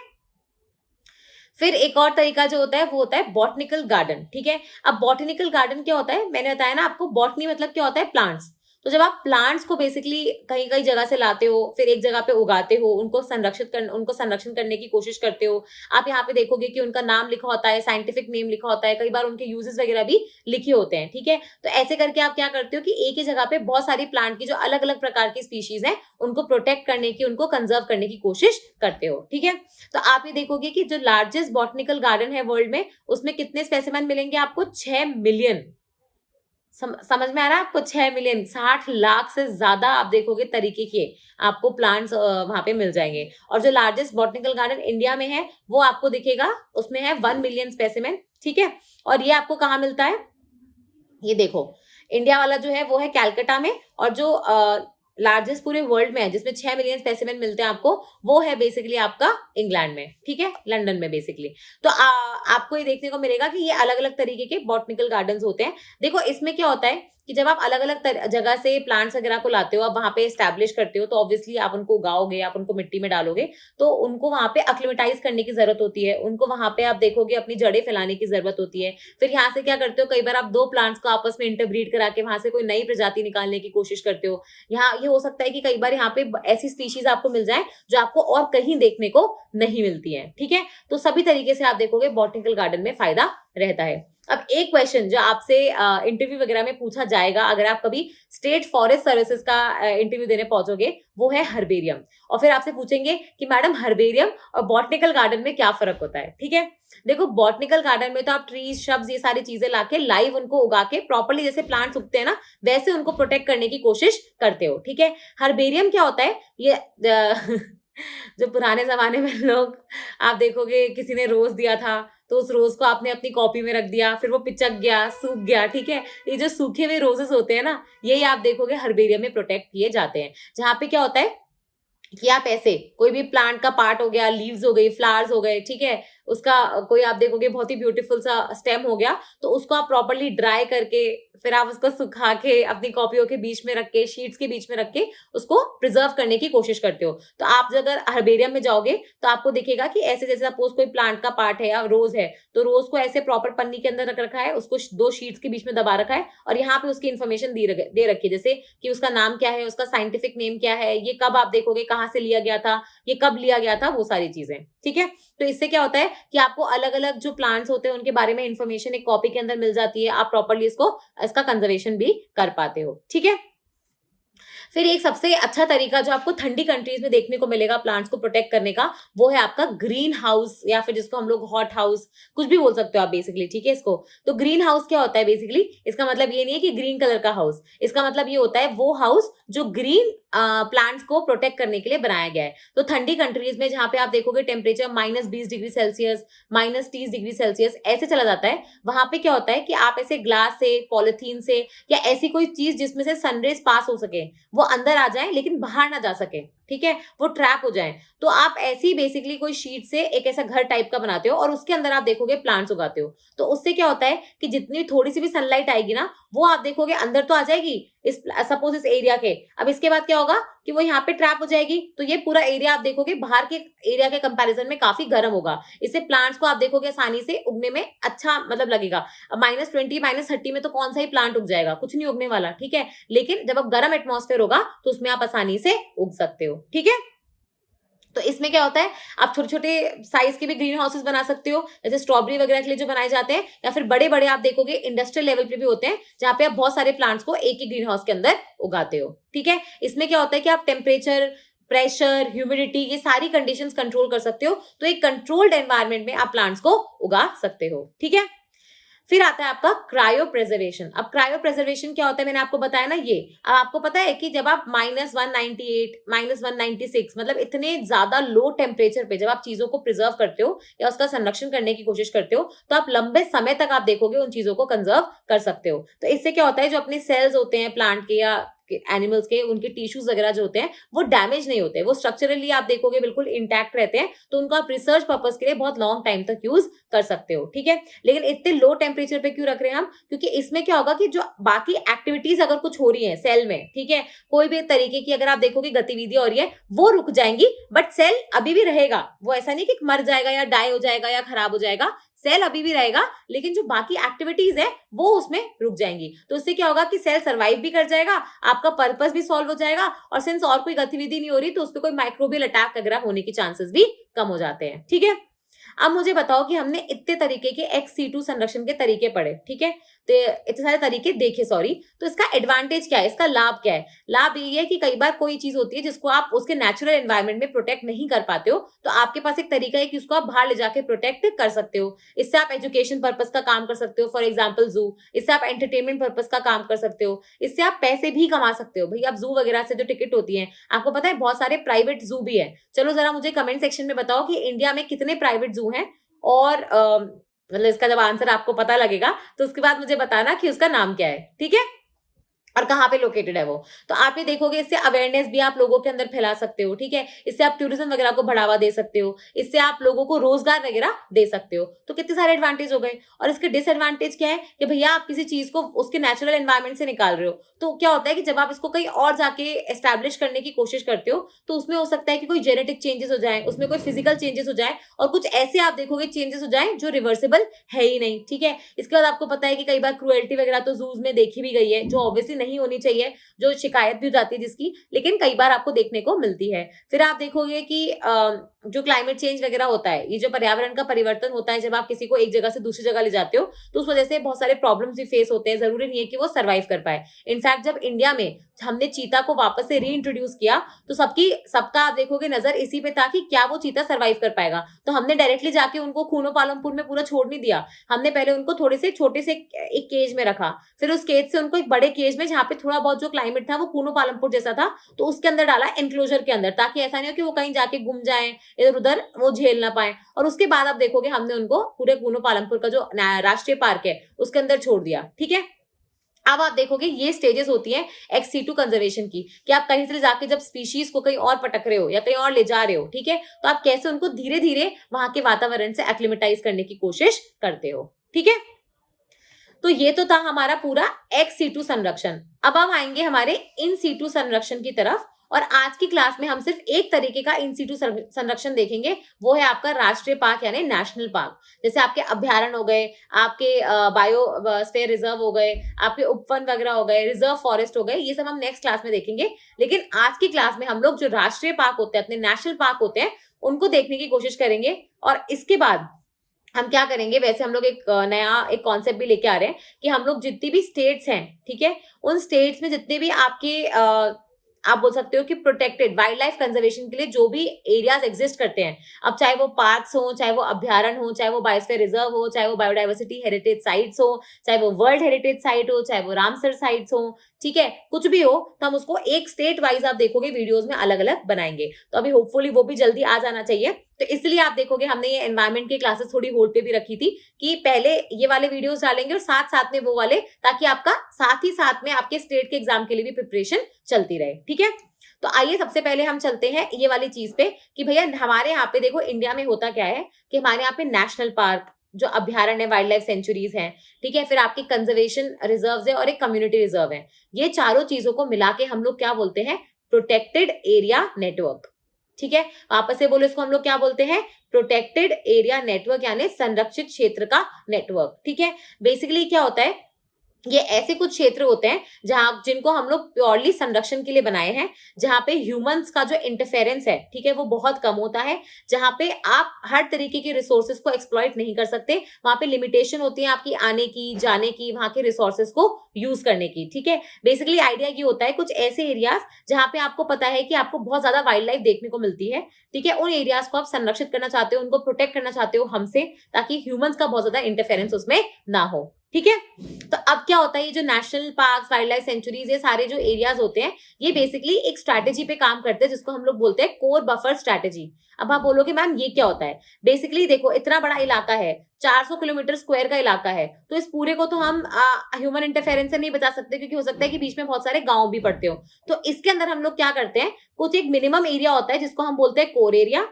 फिर एक और तरीका जो होता है वो होता है बॉटनिकल गार्डन। ठीक है, अब बॉटनिकल गार्डन क्या होता है, मैंने बताया ना आपको, बॉटनी मतलब क्या होता है, प्लांट्स। तो जब आप प्लांट्स को बेसिकली कहीं कहीं जगह से लाते हो, फिर एक जगह पे उगाते हो, उनको संरक्षण करने की कोशिश करते हो। आप यहाँ पे देखोगे कि उनका नाम लिखा होता है, साइंटिफिक नेम लिखा होता है, कई बार उनके यूजेस वगैरह भी लिखे होते हैं। ठीक है, तो ऐसे करके आप क्या करते हो कि एक ही जगह पे बहुत सारी प्लांट की जो अलग अलग प्रकार की स्पीशीज है उनको प्रोटेक्ट करने की, उनको कंजर्व करने की कोशिश करते हो। ठीक है, तो आप ये देखोगे कि जो लार्जेस्ट बॉटनिकल गार्डन है वर्ल्ड में, उसमें कितने स्पेसिमेन मिलेंगे आपको, 6 मिलियन समझ में आ रहा है आपको? 6 मिलियन, 60 लाख से ज्यादा आप देखोगे तरीके के आपको प्लांट्स वहां पे मिल जाएंगे। और जो लार्जेस्ट बॉटनिकल गार्डन इंडिया में है वो आपको दिखेगा, उसमें है 1 मिलियन स्पेसिमेन, ठीक है। और ये आपको कहाँ मिलता है, ये देखो, इंडिया वाला जो है वो है कैलकाटा में, और जो लार्जेस्ट पूरे वर्ल्ड में है जिसमें 6 मिलियन स्पेसिमेन मिलते हैं आपको, वो है बेसिकली आपका इंग्लैंड में, ठीक है, लंदन में बेसिकली। तो आपको ये देखने को मिलेगा कि ये अलग अलग तरीके के बॉटनिकल गार्डन्स होते हैं। देखो इसमें क्या होता है कि जब आप अलग अलग जगह से प्लांट्स वगैरह को लाते हो, आप वहां पे स्टैब्लिश करते हो, तो ऑब्वियसली आप उनको उगाओगे, आप उनको मिट्टी में डालोगे, तो उनको वहां पे अक्लिमेटाइज करने की जरूरत होती है, उनको वहां पे आप देखोगे अपनी जड़ें फैलाने की जरूरत होती है। फिर यहाँ से क्या करते हो, कई बार आप दो प्लांट्स को आपस में इंटरब्रीड करा के वहां से कोई नई प्रजाति निकालने की कोशिश करते हो। यहाँ ये हो सकता है कि कई बार यहाँ पे ऐसी स्पीशीज आपको मिल जाए जो आपको और कहीं देखने को नहीं मिलती है, ठीक है। तो सभी तरीके से आप देखोगे बॉटनिकल गार्डन में फायदा रहता है। अब एक क्वेश्चन जो आपसे इंटरव्यू वगैरह में पूछा जाएगा अगर आप कभी स्टेट फॉरेस्ट सर्विसेज का इंटरव्यू देने पहुंचोगे, वो है हर्बेरियम। और फिर आपसे पूछेंगे कि मैडम हर्बेरियम और बॉटनिकल गार्डन में क्या फर्क होता है, ठीक है। देखो बॉटनिकल गार्डन में तो आप ट्रीज, शब्द, ये सारी चीजें लाके लाइव उनको उगा के प्रॉपर्ली, जैसे प्लांट्स उगते हैं ना वैसे उनको प्रोटेक्ट करने की कोशिश करते हो, ठीक है। हर्बेरियम क्या होता है, ये जो पुराने जमाने में लोग, आप देखोगे किसी ने रोज दिया था तो उस रोज को आपने अपनी कॉपी में रख दिया, फिर वो पिचक गया, सूख गया, ठीक है। ये जो सूखे हुए रोजेस होते हैं ना, यही आप देखोगे हर्बेरियम में प्रोटेक्ट किए जाते हैं। जहाँ पे क्या होता है कि आप ऐसे कोई भी प्लांट का पार्ट हो गया, लीव्स हो गई, फ्लावर्स हो गए, ठीक है, उसका कोई आप देखोगे बहुत ही ब्यूटीफुल सा स्टेम हो गया, तो उसको आप प्रॉपर्ली ड्राई करके फिर आप उसको सुखा के अपनी कॉपियों के बीच में रख के, शीट्स के बीच में रख के उसको प्रिजर्व करने की कोशिश करते हो। तो आप अगर हर्बेरियम में जाओगे तो आपको दिखेगा कि ऐसे, जैसे सपोज कोई प्लांट का पार्ट है या रोज है, तो रोज को ऐसे प्रॉपर पन्नी के अंदर रख रखा है, उसको दो शीट्स के बीच में दबा रखा है, और यहाँ पे उसकी इन्फॉर्मेशन दे रखी है, जैसे कि उसका नाम क्या है, उसका साइंटिफिक नेम क्या है, ये कब आप देखोगे कहाँ से लिया गया था, ये कब लिया गया था, वो सारी चीजें, ठीक है। तो इससे क्या होता है कि आपको अलग अलग जो प्लांट्स होते हैं उनके बारे में इंफॉर्मेशन एक कॉपी के अंदर मिल जाती है, आप प्रॉपर्ली इसका कंजर्वेशन भी कर पाते हो, ठीक है। फिर एक सबसे अच्छा तरीका जो आपको ठंडी कंट्रीज में देखने को मिलेगा प्लांट्स को प्रोटेक्ट करने का, वो है आपका ग्रीन हाउस, या फिर जिसको हम लोग हॉट हाउस कुछ भी बोल सकते हो आप बेसिकली, ठीक है। इसको तो ग्रीन हाउस क्या होता है बेसिकली, इसका मतलब ये नहीं है कि ग्रीन कलर का हाउस, इसका मतलब ये होता है वो हाउस जो ग्रीन प्लांट्स को प्रोटेक्ट करने के लिए बनाया गया है। तो ठंडी कंट्रीज में जहां पे आप देखोगे temperature -20 degree Celsius, -30 degree Celsius ऐसे चला जाता है, वहां पे क्या होता है कि आप ऐसे ग्लास से, पॉलिथीन से, या ऐसी कोई चीज जिसमें से सनरेज पास हो सके, वो अंदर आ जाए लेकिन बाहर ना जा सके, ठीक है, वो ट्रैप हो जाए, तो आप ऐसी बेसिकली कोई शीट से एक ऐसा घर टाइप का बनाते हो और उसके अंदर आप देखोगे प्लांट्स उगाते हो। तो उससे क्या होता है कि जितनी थोड़ी सी भी सनलाइट आएगी ना, वो आप देखोगे अंदर तो आ जाएगी इस सपोज इस एरिया के, अब इसके बाद क्या होगा कि वो यहाँ पे ट्रैप हो जाएगी, तो ये पूरा एरिया आप देखोगे बाहर के एरिया के कंपैरिजन में काफी गर्म होगा। इससे प्लांट्स को आप देखोगे आसानी से उगने में अच्छा मतलब लगेगा। -20 -30 में तो कौन सा ही प्लांट उग जाएगा, कुछ नहीं उगने वाला, ठीक है। लेकिन जब अब गर्म एटमॉस्फेयर होगा तो उसमें आप आसानी से उग सकते हो, ठीक है। तो इसमें क्या होता है, आप छोटे छोटे साइज के भी ग्रीन हाउसेस बना सकते हो, जैसे स्ट्रॉबेरी वगैरह के लिए जो बनाए जाते हैं, या फिर बड़े बड़े आप देखोगे इंडस्ट्रियल लेवल पे भी होते हैं जहां पे आप बहुत सारे प्लांट्स को एक ही ग्रीन हाउस के अंदर उगाते हो, ठीक है। इसमें क्या होता है कि आप टेम्परेचर, प्रेशर, ह्यूमिडिटी, ये सारी कंडीशंस कंट्रोल कर सकते हो, तो एक कंट्रोल्ड एनवायरनमेंट में आप प्लांट्स को उगा सकते हो, ठीक है। फिर आता है आपका क्रायो प्रिजर्वेशन। अब क्रायो प्रिजर्वेशन क्या होता है, मैंने आपको बताया ना ये। अब आपको पता है कि जब आप -198, -196 मतलब इतने ज्यादा लो टेम्परेचर पे जब आप चीजों को प्रिजर्व करते हो या उसका संरक्षण करने की कोशिश करते हो, तो आप लंबे समय तक आप देखोगे उन चीजों को कंजर्व कर सकते हो। तो इससे क्या होता है, जो अपने सेल्स होते हैं प्लांट के या एनिमल्स के, उनके टिश्यूज वगैरह जो होते हैं वो डैमेज नहीं होते, वो स्ट्रक्चरली आप देखोगे बिल्कुल इंटैक्ट रहते हैं, तो उनको आप रिसर्च पर्पस के लिए बहुत लॉन्ग टाइम तक यूज कर सकते हो, ठीक है। लेकिन इतने लो टेम्परेचर पे क्यों रख रहे हैं हम, क्योंकि इसमें क्या होगा कि जो बाकी एक्टिविटीज अगर कुछ हो रही है सेल में, ठीक है, कोई भी तरीके की अगर आप देखोगे गतिविधि हो रही है, वो रुक जाएंगी, बट सेल अभी भी रहेगा। वो ऐसा नहीं कि मर जाएगा या डाई हो जाएगा या खराब हो जाएगा, सेल अभी भी रहेगा, लेकिन जो बाकी एक्टिविटीज है वो उसमें रुक जाएंगी। तो इससे क्या होगा कि सेल सर्वाइव भी कर जाएगा, आपका पर्पस भी सॉल्व हो जाएगा, और सिंस और कोई गतिविधि नहीं हो रही तो उस पर कोई माइक्रोबियल अटैक वगैरह होने की चांसेस भी कम हो जाते हैं, ठीक है। अब मुझे बताओ कि हमने इतने तरीके के एक्स सीटू संरक्षण के तरीके पढ़े, ठीक है, तो इतने सारे तरीके देखे, सॉरी, तो इसका एडवांटेज क्या है, इसका लाभ क्या है? लाभ ये है कि कई बार कोई चीज होती है जिसको आप उसके नेचुरल एनवायरनमेंट में प्रोटेक्ट नहीं कर पाते हो, तो आपके पास एक तरीका है कि उसको आप बाहर ले जाके प्रोटेक्ट कर सकते हो। इससे आप एजुकेशन पर्पज का काम कर सकते हो, फॉर एग्जाम्पल जू। इससे आप एंटरटेनमेंट पर्पज का काम कर सकते हो। इससे आप पैसे भी कमा सकते हो। भाई आप जू वगैरह से जो टिकट होती है, आपको पता है बहुत सारे प्राइवेट जू भी है। चलो जरा मुझे कमेंट सेक्शन में बताओ कि इंडिया में कितने प्राइवेट जू हैं, और मतलब इसका जब आंसर आपको पता लगेगा तो उसके बाद मुझे बताना कि उसका नाम क्या है, ठीक है, और कहाँ पे लोकेटेड है वो। तो आप ये देखोगे, इससे अवेयरनेस भी आप लोगों के अंदर फैला सकते हो, ठीक है, इससे आप टूरिज्म वगैरह को बढ़ावा दे सकते हो, इससे आप लोगों को रोजगार वगैरह दे सकते हो। तो कितने सारे एडवांटेज हो गए। और इसके डिसएडवांटेज क्या है कि भैया आप किसी चीज को उसके नेचुरल एनवायरमेंट से निकाल रहे हो, तो क्या होता है कि जब आप इसको कहीं और जाके एस्टैब्लिश करने की कोशिश करते हो, तो उसमें हो सकता है कि कोई जेनेटिक चेंजेस हो जाए, उसमें कोई फिजिकल चेंजेस हो जाए, और कुछ ऐसे आप देखोगे चेंजेस हो जाए जो रिवर्सिबल है ही नहीं, ठीक है। इसके बाद आपको पता है कि कई बार क्रुएल्टी वगैरह तो जूज में देखी भी गई है, जो ऑब्वियसली नहीं होनी चाहिए, जो शिकायत भी हो जाती है जिसकी, लेकिन कई बार आपको देखने को मिलती है। फिर आप देखोगे कि जो क्लाइमेट चेंज वगैरह होता है, ये जो पर्यावरण का परिवर्तन होता है, जब आप किसी को एक जगह से दूसरी जगह ले जाते हो, तो उस वजह से बहुत सारे प्रॉब्लम्स भी फेस होते हैं। जरूरी नहीं है कि वो सर्वाइव कर पाए। इनफैक्ट जब इंडिया में हमने चीता को वापस से रीइंट्रोड्यूस किया, तो सबका आप देखोगे नजर इसी पे था कि क्या वो चीता सर्वाइव कर पाएगा। तो हमने डायरेक्टली जाके उनको खूनो पालमपुर में पूरा छोड़ नहीं दिया। हमने पहले उनको थोड़े से छोटे से एक केज में रखा, फिर उस केज से उनको एक बड़े केज में, जहाँ पे थोड़ा बहुत जो क्लाइमेट था वो खूनो पालमपुर जैसा था, तो उसके अंदर डाला, एनक्लोजर के अंदर, ताकि ऐसा नहीं हो कि वो कहीं जाके गुम जाए, इधर उधर वो झेल ना पाए। और उसके बाद आप देखोगे हमने उनको पूरे कूनो पालमपुर का जो राष्ट्रीय पार्क है उसके अंदर छोड़ दिया, ठीक है। अब आप देखोगे ये स्टेजेस होती है एक्स सीटू कंजर्वेशन की, कि आप कहीं से जाके जब स्पीशीज को कहीं और पटक रहे हो या कहीं और ले जा रहे हो, ठीक है, तो आप कैसे उनको धीरे धीरे वहां के वातावरण से एक्लिमेटाइज करने की कोशिश करते हो, ठीक है। तो ये तो था हमारा पूरा एक्स सीटू संरक्षण। अब हम आएंगे हमारे इन सीटू संरक्षण की तरफ, और आज की क्लास में हम सिर्फ एक तरीके का इन सीटू संरक्षण देखेंगे, वो है आपका राष्ट्रीय पार्क यानी नेशनल पार्क। जैसे आपके अभ्यारण्य हो गए, आपके बायोस्फीयर रिजर्व हो गए, आपके उपवन वगैरह हो गए, रिजर्व फॉरेस्ट हो गए, ये सब हम नेक्स्ट क्लास में देखेंगे। लेकिन आज की क्लास में हम लोग जो राष्ट्रीय पार्क होते हैं, अपने नेशनल पार्क होते हैं, उनको देखने की कोशिश करेंगे। और इसके बाद हम क्या करेंगे, वैसे हम लोग एक नया एक कॉन्सेप्ट भी लेके आ रहे हैं कि हम लोग जितनी भी स्टेट्स हैं, ठीक है, उन स्टेट्स में जितने भी आपके आप बोल सकते हो कि प्रोटेक्टेड वाइल्ड लाइफ कंजर्वेशन के लिए जो भी एरियाज एग्जिस्ट करते हैं, अब चाहे वो पार्क्स हो, चाहे वो अभ्यारण्य हो, चाहे वो बायोस्फीयर रिजर्व हो, चाहे वो बायोडाइवर्सिटी हेरिटेज साइट्स हो, चाहे वो वर्ल्ड हेरिटेज साइट हो, चाहे वो रामसर साइट्स हो, ठीक है, कुछ भी हो, तो हम उसको एक स्टेट वाइज आप देखोगे वीडियोस में अलग अलग बनाएंगे। तो अभी होपफुली वो भी जल्दी आ जाना चाहिए। तो इसलिए आप देखोगे हमने ये एनवायरमेंट की क्लासेस थोड़ी होल्ड पे भी रखी थी, कि पहले ये वाले वीडियोस डालेंगे और साथ साथ में वो वाले, ताकि आपका साथ ही साथ में आपके स्टेट के एग्जाम के लिए भी प्रिपरेशन चलती रहे, ठीक है। तो आइए सबसे पहले हम चलते हैं ये वाली चीज पे कि भैया हमारे यहाँ पे देखो इंडिया में होता क्या है कि हमारे यहाँ पे नेशनल पार्क, जो अभ्यारण्य वाइल्ड लाइफ सेंचुरीज हैं, ठीक है, फिर आपके कंजर्वेशन रिजर्व्स है और एक कम्युनिटी रिजर्व है। ये चारों चीजों को मिला के हम लोग क्या बोलते हैं, प्रोटेक्टेड एरिया नेटवर्क, ठीक है। वापस से बोलो, इसको हम लोग क्या बोलते हैं, प्रोटेक्टेड एरिया नेटवर्क, यानी संरक्षित क्षेत्र का नेटवर्क, ठीक है। बेसिकली क्या होता है, ये ऐसे कुछ क्षेत्र होते हैं जिनको हम लोग प्योरली संरक्षण के लिए बनाए हैं, जहां पे ह्यूमंस का जो इंटरफेरेंस है, ठीक है, वो बहुत कम होता है, जहां पे आप हर तरीके के रिसोर्सेज को एक्सप्लॉइट नहीं कर सकते, वहां पे लिमिटेशन होती है आपकी आने की, जाने की, वहां के रिसोर्सेज को यूज करने की, ठीक है। बेसिकली आइडिया ये होता है, कुछ ऐसे एरियाज जहां पे आपको पता है कि आपको बहुत ज्यादा वाइल्ड लाइफ देखने को मिलती है, ठीक है, उन एरियाज को आप संरक्षित करना चाहते हो, उनको प्रोटेक्ट करना चाहते हो हमसे, ताकि ह्यूमंस का बहुत ज्यादा इंटरफेरेंस उसमें ना हो, ठीक है। तो अब क्या होता है, ये जो national park, wild life sanctuaries, ये सारे जो एरियाज होते हैं, ये बेसिकली एक स्ट्रैटेजी पे काम करते हैं, जिसको हम लोग बोलते हैं कोर बफर स्ट्रैटेजी। अब आप बोलोगे मैम ये क्या होता है। बेसिकली देखो, इतना बड़ा इलाका है, 400 किलोमीटर स्क्वायर का इलाका है, तो इस पूरे को तो हम ह्यूमन इंटरफेरेंस से नहीं बचा सकते, क्योंकि हो सकता है कि बीच में बहुत सारे गांव भी पड़ते हो। तो इसके अंदर हम लोग क्या करते हैं, कुछ एक मिनिमम एरिया होता है जिसको हम बोलते हैं कोर एरिया,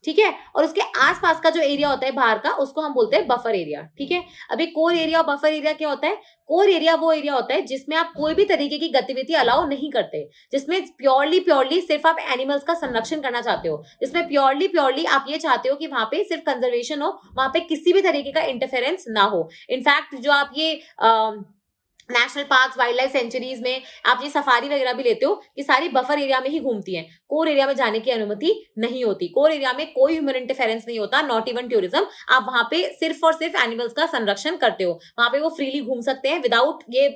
ठीक है, और उसके आसपास का जो एरिया होता है बाहर का, उसको हम बोलते हैं बफर एरिया, ठीक है। अभी कोर एरिया और बफर एरिया क्या होता है, कोर एरिया वो एरिया होता है जिसमें आप कोई भी तरीके की गतिविधि अलाउ नहीं करते, जिसमें प्योरली सिर्फ आप एनिमल्स का संरक्षण करना चाहते हो, जिसमें प्योरली आप ये चाहते हो कि वहां पे सिर्फ कंजर्वेशन हो, वहां पे किसी भी तरीके का इंटरफेरेंस ना हो। इनफैक्ट जो आप ये national park, wild life sanctuaries में आप ये सफारी वगैरह भी लेते हो, ये सारी बफर एरिया में ही घूमती हैं। कोर एरिया में जाने की अनुमति नहीं होती। कोर एरिया में कोई ह्यूमन इंटरफेरेंस नहीं होता, नॉट इवन टूरिज्म। आप वहां पे सिर्फ और सिर्फ एनिमल्स का संरक्षण करते हो। वहां पे वो फ्रीली घूम सकते हैं विदाउट ये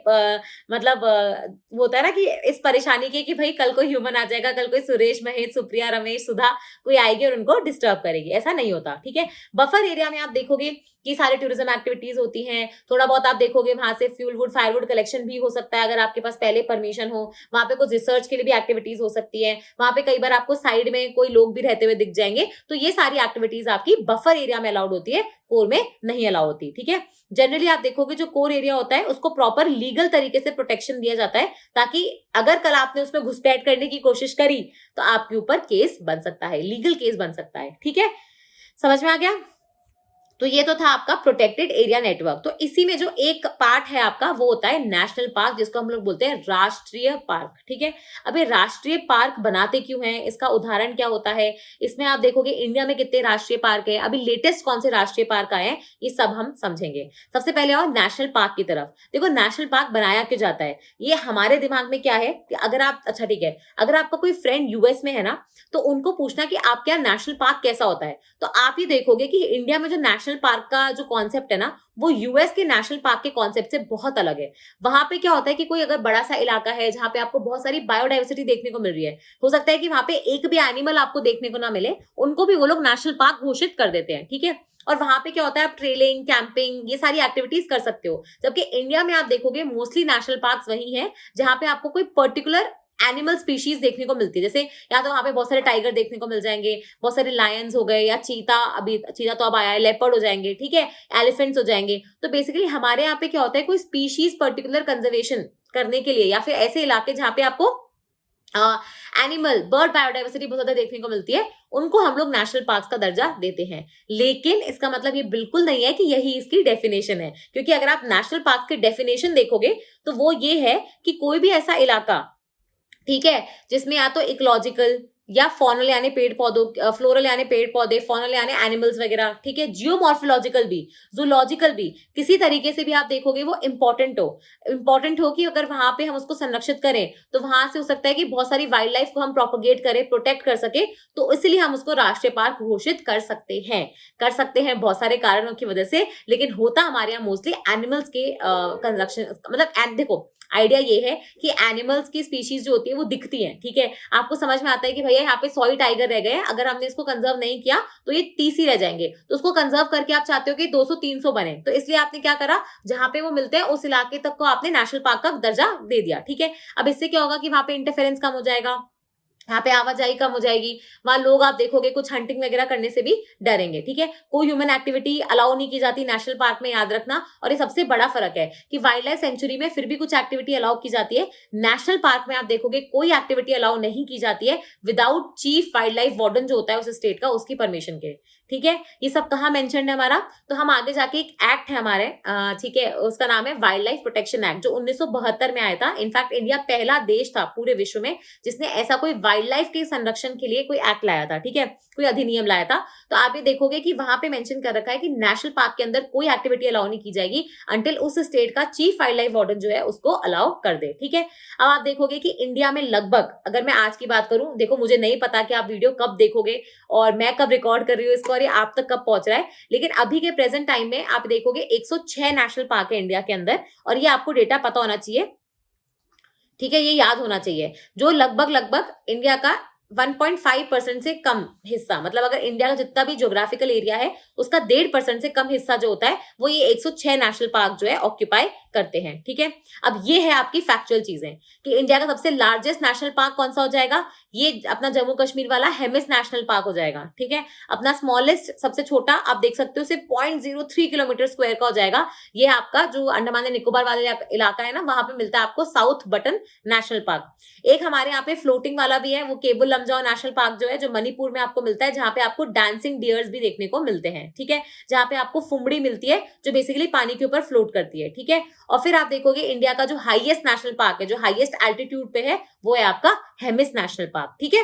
मतलब वो होता है ना कि इस परेशानी के कि भाई कल कोई ह्यूमन आ जाएगा, कल कोई सुरेश, महेश, सुप्रिया, रमेश, सुधा कोई आएगी और उनको डिस्टर्ब करेगी, ऐसा नहीं होता। ठीक है, बफर एरिया में आप देखोगे कि सारे टूरिज्म एक्टिविटीज होती हैं। थोड़ा बहुत आप देखोगे वहां से फ्यूल वुड, फायरवुड कलेक्शन भी हो सकता है अगर आपके पास पहले परमिशन हो। वहां पे कुछ रिसर्च के लिए भी एक्टिविटीज हो सकती है। वहां पे कई बार आपको साइड में कोई लोग भी रहते हुए दिख जाएंगे। तो ये सारी एक्टिविटीज आपकी बफर एरिया में अलाउड होती है, कोर में नहीं अलाउ होती। ठीक है, जनरली आप देखोगे जो कोर एरिया होता है उसको प्रॉपर लीगल तरीके से प्रोटेक्शन दिया जाता है, ताकि अगर कल आपने उसमें घुसपैठ करने की कोशिश करी तो आपके ऊपर केस बन सकता है, लीगल केस बन सकता है। ठीक है, समझ में आ गया? तो ये तो था आपका प्रोटेक्टेड एरिया नेटवर्क। तो इसी में जो एक पार्ट है आपका वो होता है नेशनल पार्क, जिसको हम लोग बोलते हैं राष्ट्रीय पार्क। ठीक है, अब ये राष्ट्रीय पार्क बनाते क्यों हैं, इसका उदाहरण क्या होता है, इसमें आप देखोगे इंडिया में कितने राष्ट्रीय पार्क है, अभी लेटेस्ट कौन से राष्ट्रीय पार्क आए हैं, ये सब हम समझेंगे। सबसे पहले और नेशनल पार्क की तरफ देखो, नेशनल पार्क बनाया क्यों जाता है, ये हमारे दिमाग में क्या है कि अगर आप, अच्छा ठीक है, अगर आपका कोई फ्रेंड यूएस में है ना, तो उनको पूछना कि आप क्या नेशनल पार्क कैसा होता है, तो आप ये देखोगे कि इंडिया में जो नेशनल पार्क का जो कॉन्सेप्ट है ना, वो यूएस के नेशनल पार्क के कॉन्सेप्ट से बहुत अलग है। वहां पे क्या होता है कि कोई अगर बड़ा सा इलाका है जहां पे आपको बहुत सारी बायोडाइवर्सिटी देखने को मिल रही है, हो सकता है कि वहां पे एक भी एनिमल आपको देखने को ना मिले, उनको भी वो लोग नेशनल पार्क घोषित कर देते हैं। ठीक है, और वहां पे क्या होता है, आप ट्रेलिंग, कैंपिंग, ये सारी एक्टिविटीज कर सकते हो। जबकि इंडिया में आप देखोगे मोस्टली नेशनल पार्क वही है जहां पे आपको कोई पर्टिकुलर एनिमल स्पीशीज देखने को मिलती है। जैसे या तो वहां पे बहुत सारे टाइगर देखने को मिल जाएंगे, बहुत सारे लायंस हो गए, या चीता, अभी चीता तो अब आया है, लेपर्ड हो जाएंगे, ठीक है, एलिफेंट्स हो जाएंगे। तो बेसिकली हमारे यहाँ पे क्या होता है, कोई स्पीशीज पर्टिकुलर कंजर्वेशन करने के लिए, या फिर ऐसे इलाके जहाँ पे आपको एनिमल, बर्ड बायोडाइवर्सिटी बहुत ज्यादा देखने को मिलती है, उनको हम लोग नेशनल पार्क का दर्जा देते हैं। लेकिन इसका मतलब ये बिल्कुल नहीं है कि यही इसकी डेफिनेशन है, क्योंकि अगर आप नेशनल पार्क की डेफिनेशन देखोगे तो वो ये है कि कोई भी ऐसा इलाका, ठीक है, जिसमें या तो इकोलॉजिकल या फॉनल यानी पेड़ पौधों, फ्लोरल यानी पेड़ पौधे, फॉनल यानी एनिमल्स वगैरह, ठीक है, जियोमॉर्फोलॉजिकल भी, जूलॉजिकल भी, किसी तरीके से भी आप देखोगे वो इंपॉर्टेंट हो कि अगर वहां पे हम उसको संरक्षित करें तो वहां से हो सकता है कि बहुत सारी वाइल्ड लाइफ को हम प्रोपोगेट करें, प्रोटेक्ट कर सके, तो इसलिए हम उसको राष्ट्रीय पार्क घोषित कर सकते हैं बहुत सारे कारणों की वजह से। लेकिन होता हमारे यहाँ मोस्टली एनिमल्स के कंजक्शन, मतलब देखो आइडिया ये है कि एनिमल्स की स्पीशीज जो होती है वो दिखती हैं, ठीक है, आपको समझ में आता है कि भैया यहाँ पे 100 टाइगर रह गए हैं, अगर हमने इसको कंजर्व नहीं किया तो ये 30 ही रह जाएंगे, तो उसको कंजर्व करके आप चाहते हो कि 200-300 बने, तो इसलिए आपने क्या करा, जहां पे वो मिलते हैं उस इलाके तक को आपने नेशनल पार्क का दर्जा दे दिया। ठीक है, अब इससे क्या होगा कि वहां पे इंटरफेरेंस कम हो जाएगा, यहाँ पे आवाजाही कम हो जाएगी, वहां लोग आप देखोगे कुछ हंटिंग वगैरह करने से भी डरेंगे। ठीक है, कोई ह्यूमन एक्टिविटी अलाउ नहीं की जाती नेशनल पार्क में, याद रखना। और ये सबसे बड़ा फर्क है कि वाइल्ड लाइफ सेंचुरी में फिर भी कुछ एक्टिविटी अलाउ की जाती है, नेशनल पार्क में आप देखोगे कोई एक्टिविटी अलाउ नहीं की जाती है without chief wild life warden जो होता है उस स्टेट का, उसकी परमिशन के। ठीक है, ये सब कहाँ मेंशन है हमारा, तो हम आगे जाके एक एक्ट है हमारे, ठीक है, उसका नाम है वाइल्ड लाइफ प्रोटेक्शन एक्ट, जो 1972 में आया था। इनफैक्ट इंडिया पहला देश था पूरे विश्व में जिसने ऐसा कोई वाइल्ड लाइफ के संरक्षण के लिए कोई एक्ट लाया था, ठीक है, कोई अधिनियम लाया था। तो आप ये देखोगे कि वहां पे मेंशन कर रखा है कि नेशनल पार्क के अंदर कोई एक्टिविटी अलाउ नहीं की जाएगी अंटिल उस स्टेट का चीफ वाइल्ड लाइफ वार्डन जो है उसको अलाउ कर दे। ठीक है, अब आप देखोगे कि इंडिया में लगभग, अगर मैं आज की बात करूं, देखो मुझे नहीं पता कि आप वीडियो कब देखोगे और मैं कब रिकॉर्ड कर रही हूँ इसको और ये आप तक कब पहुंच रहा है, लेकिन अभी के प्रेजेंट टाइम में आप देखोगे 106 नेशनल पार्क है इंडिया के अंदर, और ये आपको डेटा पता होना चाहिए, ठीक है, ये याद होना चाहिए, जो लगभग लगभग इंडिया का 1.5% से कम हिस्सा, मतलब अगर इंडिया का जितना भी ज्योग्राफिकल एरिया है उसका 1.5% से कम हिस्सा जो होता है वो ये 106 नेशनल पार्क जो है ऑक्यूपाई करते हैं। ठीक है, अब ये है आपकी फैक्चुअल चीजें कि इंडिया का सबसे लार्जेस्ट नेशनल पार्क कौन सा हो जाएगा, ये अपना जम्मू कश्मीर वाला हेमिस नेशनल पार्क हो जाएगा। ठीक है, अपना स्मॉलेस्ट, सबसे छोटा आप देख सकते हो सिर्फ 0.03 किलोमीटर स्क्वायर का हो जाएगा, ये आपका जो अंडमान एंड निकोबार वाला इलाका है ना, वहां पे मिलता है आपको साउथ बटन नेशनल पार्क। एक हमारे यहाँ पे फ्लोटिंग वाला भी है, वो केबुल लमजाओ नेशनल पार्क जो है, जो मणिपुर में आपको मिलता है, जहां पे आपको डांसिंग डियर्स भी देखने को मिलते हैं। ठीक है, जहां पे आपको फुमड़ी मिलती है जो बेसिकली पानी के ऊपर फ्लोट करती है। ठीक है, और फिर आप देखोगे इंडिया का जो हाईएस्ट नेशनल पार्क है, जो हाईएस्ट एल्टीट्यूड पे है, वो है आपका हेमिस नेशनल पार्क। ठीक है,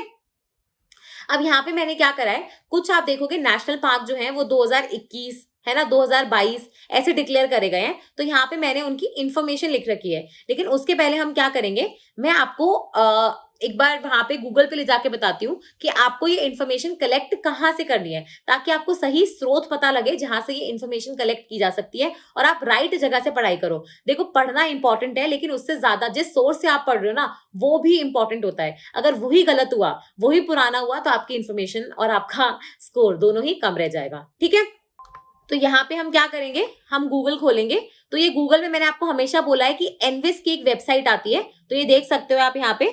अब यहाँ पे मैंने क्या करा है, कुछ आप देखोगे नेशनल पार्क जो है वो 2021 है ना, 2022 ऐसे डिक्लेयर करे गए हैं, तो यहाँ पे मैंने उनकी इंफॉर्मेशन लिख रखी है। लेकिन उसके पहले हम क्या करेंगे, मैं आपको एक बार वहां पे गूगल पे ले जाके बताती हूँ कि आपको ये इन्फॉर्मेशन कलेक्ट कहाँ से करनी है, ताकि आपको सही स्रोत पता लगे जहां से ये इन्फॉर्मेशन कलेक्ट की जा सकती है और आप राइट जगह से पढ़ाई करो। देखो, पढ़ना इंपॉर्टेंट है, लेकिन उससे ज्यादा जिस सोर्स से आप पढ़ रहे हो ना, वो भी इंपॉर्टेंट होता है। अगर वही गलत हुआ, वही पुराना हुआ, तो आपकी इन्फॉर्मेशन और आपका स्कोर दोनों ही कम रह जाएगा। ठीक है, तो यहाँ पे हम क्या करेंगे, हम गूगल खोलेंगे। तो ये गूगल में मैंने आपको हमेशा बोला है कि एनविस की एक वेबसाइट आती है, तो ये देख सकते हो आप यहाँ पे।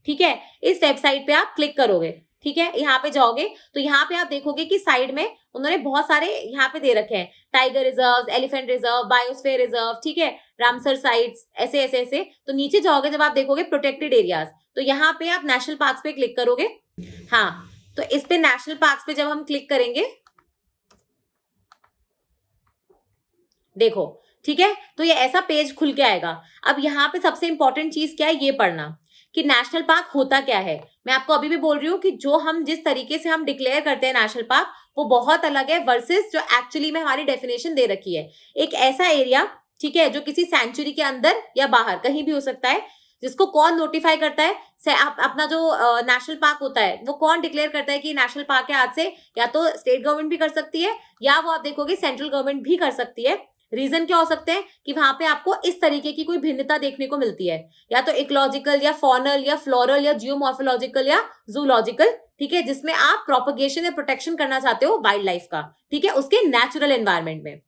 ठीक है, इस वेबसाइट पे आप क्लिक करोगे। ठीक है, यहाँ पे जाओगे तो यहाँ पे आप देखोगे कि साइड में उन्होंने बहुत सारे यहाँ पे दे रखे हैं, tiger reserve, elephant reserve, biosphere reserve, ठीक है, रामसर साइट्स, ऐसे ऐसे ऐसे। तो नीचे जाओगे जब आप देखोगे प्रोटेक्टेड एरियाज, तो यहाँ पे आप नेशनल पार्क्स पे क्लिक करोगे। हाँ, तो इस पे नेशनल पार्क्स पे जब हम क्लिक करेंगे, देखो, ठीक है, तो ये ऐसा पेज खुल के आएगा। अब यहाँ पे सबसे इंपॉर्टेंट चीज क्या है, ये पढ़ना कि नेशनल पार्क होता क्या है। मैं आपको अभी भी बोल रही हूँ कि जो हम जिस तरीके से हम डिक्लेयर करते हैं नेशनल पार्क, वो बहुत अलग है वर्सेस जो एक्चुअली में हमारी डेफिनेशन दे रखी है। एक ऐसा एरिया, ठीक है, जो किसी सेंचुरी के अंदर या बाहर कहीं भी हो सकता है, जिसको कौन नोटिफाई करता है, से अपना जो नेशनल पार्क होता है वो कौन डिक्लेयर करता है कि नेशनल पार्क है आज से, या तो स्टेट गवर्नमेंट भी कर सकती है, या वो आप देखोगे सेंट्रल गवर्नमेंट भी कर सकती है। रीजन क्या हो सकते हैं कि वहां पे आपको इस तरीके की कोई भिन्नता देखने को मिलती है, या तो इकोलॉजिकल या फॉनल या फ्लोरल या जियोमॉर्फोलॉजिकल या जूलॉजिकल, ठीक है, जिसमें आप प्रोपगेशन या प्रोटेक्शन करना चाहते हो वाइल्ड लाइफ का, ठीक है, उसके नेचुरल एनवायरनमेंट में।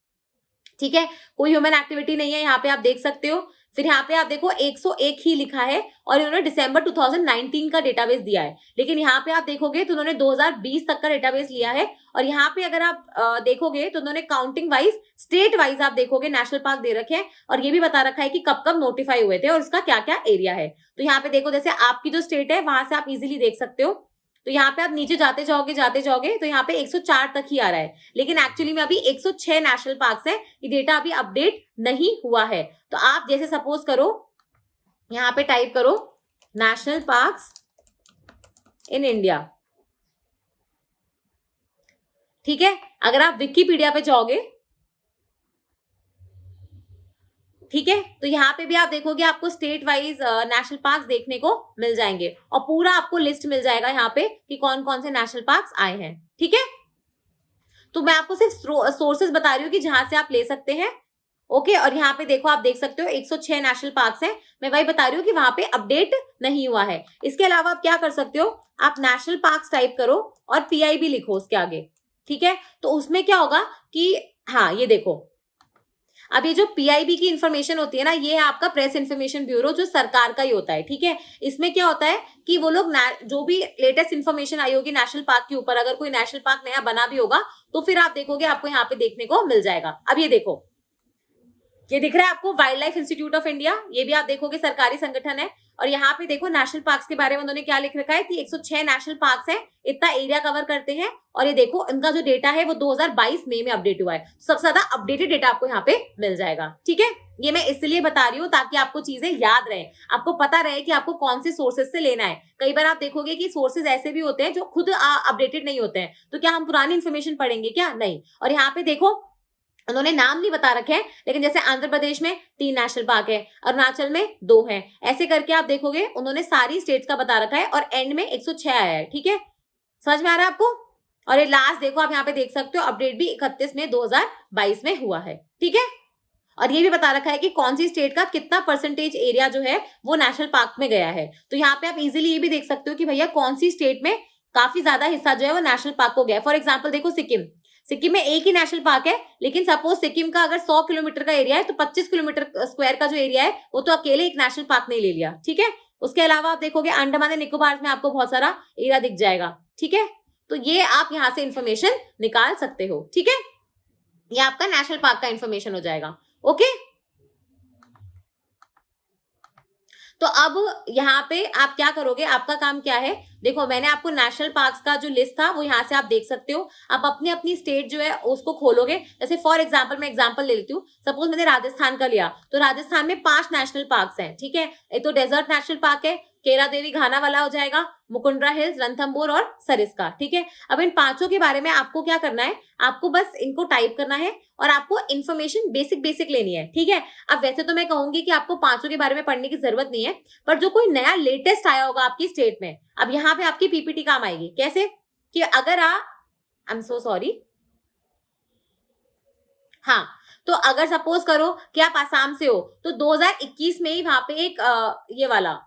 ठीक है, कोई ह्यूमन एक्टिविटी नहीं है, यहाँ पे आप देख सकते हो। फिर यहाँ पे आप देखो 101 ही लिखा है, और इन्होंने दिसंबर 2019 का डेटाबेस दिया है। लेकिन यहाँ पे आप देखोगे तो उन्होंने 2020 तक का डेटाबेस लिया है। और यहाँ पे अगर आप देखोगे तो उन्होंने काउंटिंग वाइज, स्टेट वाइज आप देखोगे नेशनल पार्क दे रखे हैं, और ये भी बता रखा है कि कब कब नोटिफाई हुए थे और इसका क्या क्या एरिया है। तो यहाँ पे देखो, जैसे आपकी जो स्टेट है वहां से आप इजिली देख सकते हो। तो यहाँ पे आप नीचे जाते जाओगे तो यहाँ पे 104 तक ही आ रहा है, लेकिन एक्चुअली में अभी 106 नेशनल पार्क्स है। ये डेटा अभी अपडेट नहीं हुआ है। तो आप जैसे सपोज करो, यहाँ पे टाइप करो नेशनल पार्क्स इन इंडिया। ठीक है, अगर आप विकिपीडिया पे जाओगे, ठीक है, तो यहाँ पे भी आप देखोगे आपको स्टेट वाइज नेशनल पार्क्स देखने को मिल जाएंगे, और पूरा आपको लिस्ट मिल जाएगा यहाँ पे कि कौन कौन से नेशनल पार्क्स आए हैं। ठीक है, तो मैं आपको सिर्फ सोर्सेज बता रही हूँ कि जहां से आप ले सकते हैं। ओके, और यहाँ पे देखो, आप देख सकते हो 106 नेशनल पार्क्स हैं। मैं वही बता रही हूँ कि वहां पे अपडेट नहीं हुआ है। इसके अलावा आप क्या कर सकते हो, आप नेशनल पार्क्स टाइप करो और PIB लिखो उसके आगे। ठीक है, तो उसमें क्या होगा कि, हाँ, ये देखो, अब ये जो PIB की इंफॉर्मेशन होती है ना, ये है आपका प्रेस इंफॉर्मेशन ब्यूरो, जो सरकार का ही होता है। ठीक है, इसमें क्या होता है कि वो लोग जो भी लेटेस्ट इंफॉर्मेशन आई होगी नेशनल पार्क के ऊपर, अगर कोई नेशनल पार्क नया बना भी होगा तो फिर आप देखोगे आपको यहाँ पे देखने को मिल जाएगा। अब ये देखो, ये दिख रहा है आपको wild life institute of India, ये भी आप देखोगे सरकारी संगठन है। और यहाँ पे देखो नेशनल पार्क्स के बारे में उन्होंने क्या लिख रखा है कि 106 नेशनल पार्क्स हैं, इतना एरिया कवर करते हैं। और ये देखो, इनका जो डेटा है वो 2022 मई में अपडेट हुआ है। सबसे ज्यादा अपडेटेड डेटा आपको यहाँ पे मिल जाएगा। ठीक है, ये मैं इसलिए बता रही हूँ ताकि आपको चीजें याद रहे, आपको पता रहे कि आपको कौन से सोर्सेज से लेना है। कई बार आप देखोगे कि सोर्सेज ऐसे भी होते हैं जो खुद अपडेटेड नहीं होते हैं, तो क्या हम पुरानी इन्फॉर्मेशन पढ़ेंगे क्या? नहीं। और यहाँ पे देखो, उन्होंने नाम नहीं बता रखे हैं, लेकिन जैसे आंध्र प्रदेश में 3 नेशनल पार्क है, अरुणाचल में 2 हैं, ऐसे करके आप देखोगे उन्होंने सारी स्टेट्स का बता रखा है, और एंड में 106 आया है। ठीक है, समझ में आ रहा है आपको? और ये लास्ट देखो, आप यहाँ पे देख सकते हो अपडेट भी 31 में 2022 में हुआ है। ठीक है, और ये भी बता रखा है कि कौन सी स्टेट का कितना परसेंटेज एरिया जो है वो नेशनल पार्क में गया है। तो यहाँ पे आप इजिली ये भी देख सकते हो कि भैया कौन सी स्टेट में काफी ज्यादा हिस्सा जो है वो नेशनल पार्क को गया। फॉर एग्जाम्पल देखो, सिक्किम में एक ही नेशनल पार्क है, लेकिन सपोज सिक्किम का अगर 100 किलोमीटर का एरिया है तो 25 किलोमीटर स्क्वायर का जो एरिया है वो तो अकेले एक नेशनल पार्क ने ले लिया। ठीक है, उसके अलावा आप देखोगे अंडमान एंड निकोबार में आपको बहुत सारा एरिया दिख जाएगा। ठीक है, तो ये आप यहाँ से इंफॉर्मेशन निकाल सकते हो। ठीक है, ये आपका नेशनल पार्क का इंफॉर्मेशन हो जाएगा। ओके, तो अब यहाँ पे आप क्या करोगे, आपका काम क्या है, देखो मैंने आपको नेशनल पार्क्स का जो लिस्ट था वो यहाँ से आप देख सकते हो। आप अपनी अपनी स्टेट जो है उसको खोलोगे। जैसे फॉर एग्जांपल मैं एग्जांपल ले लेती हूँ, सपोज मैंने राजस्थान का लिया, तो राजस्थान में 5 नेशनल पार्क्स हैं। ठीक है, एक तो डेजर्ट नेशनल पार्क है, केला देवी घाना वाला हो जाएगा, मुकुंदरा हिल्स, रणथंभौर और सरिस्का। ठीक है, अब इन पांचों के बारे में आपको क्या करना है, आपको बस इनको टाइप करना है और आपको इन्फॉर्मेशन बेसिक लेनी है। ठीक है, अब वैसे तो मैं कहूंगी कि आपको पांचों के बारे में पढ़ने की जरूरत नहीं है, पर जो कोई नया लेटेस्ट आया होगा आपकी स्टेट में, अब यहाँ पे आपकी पीपीटी काम आएगी। कैसे कि अगर आई एम सो सॉरी, हाँ, तो अगर सपोज करो कि आप आसाम से हो, तो 2021 में ही वहां पे एक ये वाला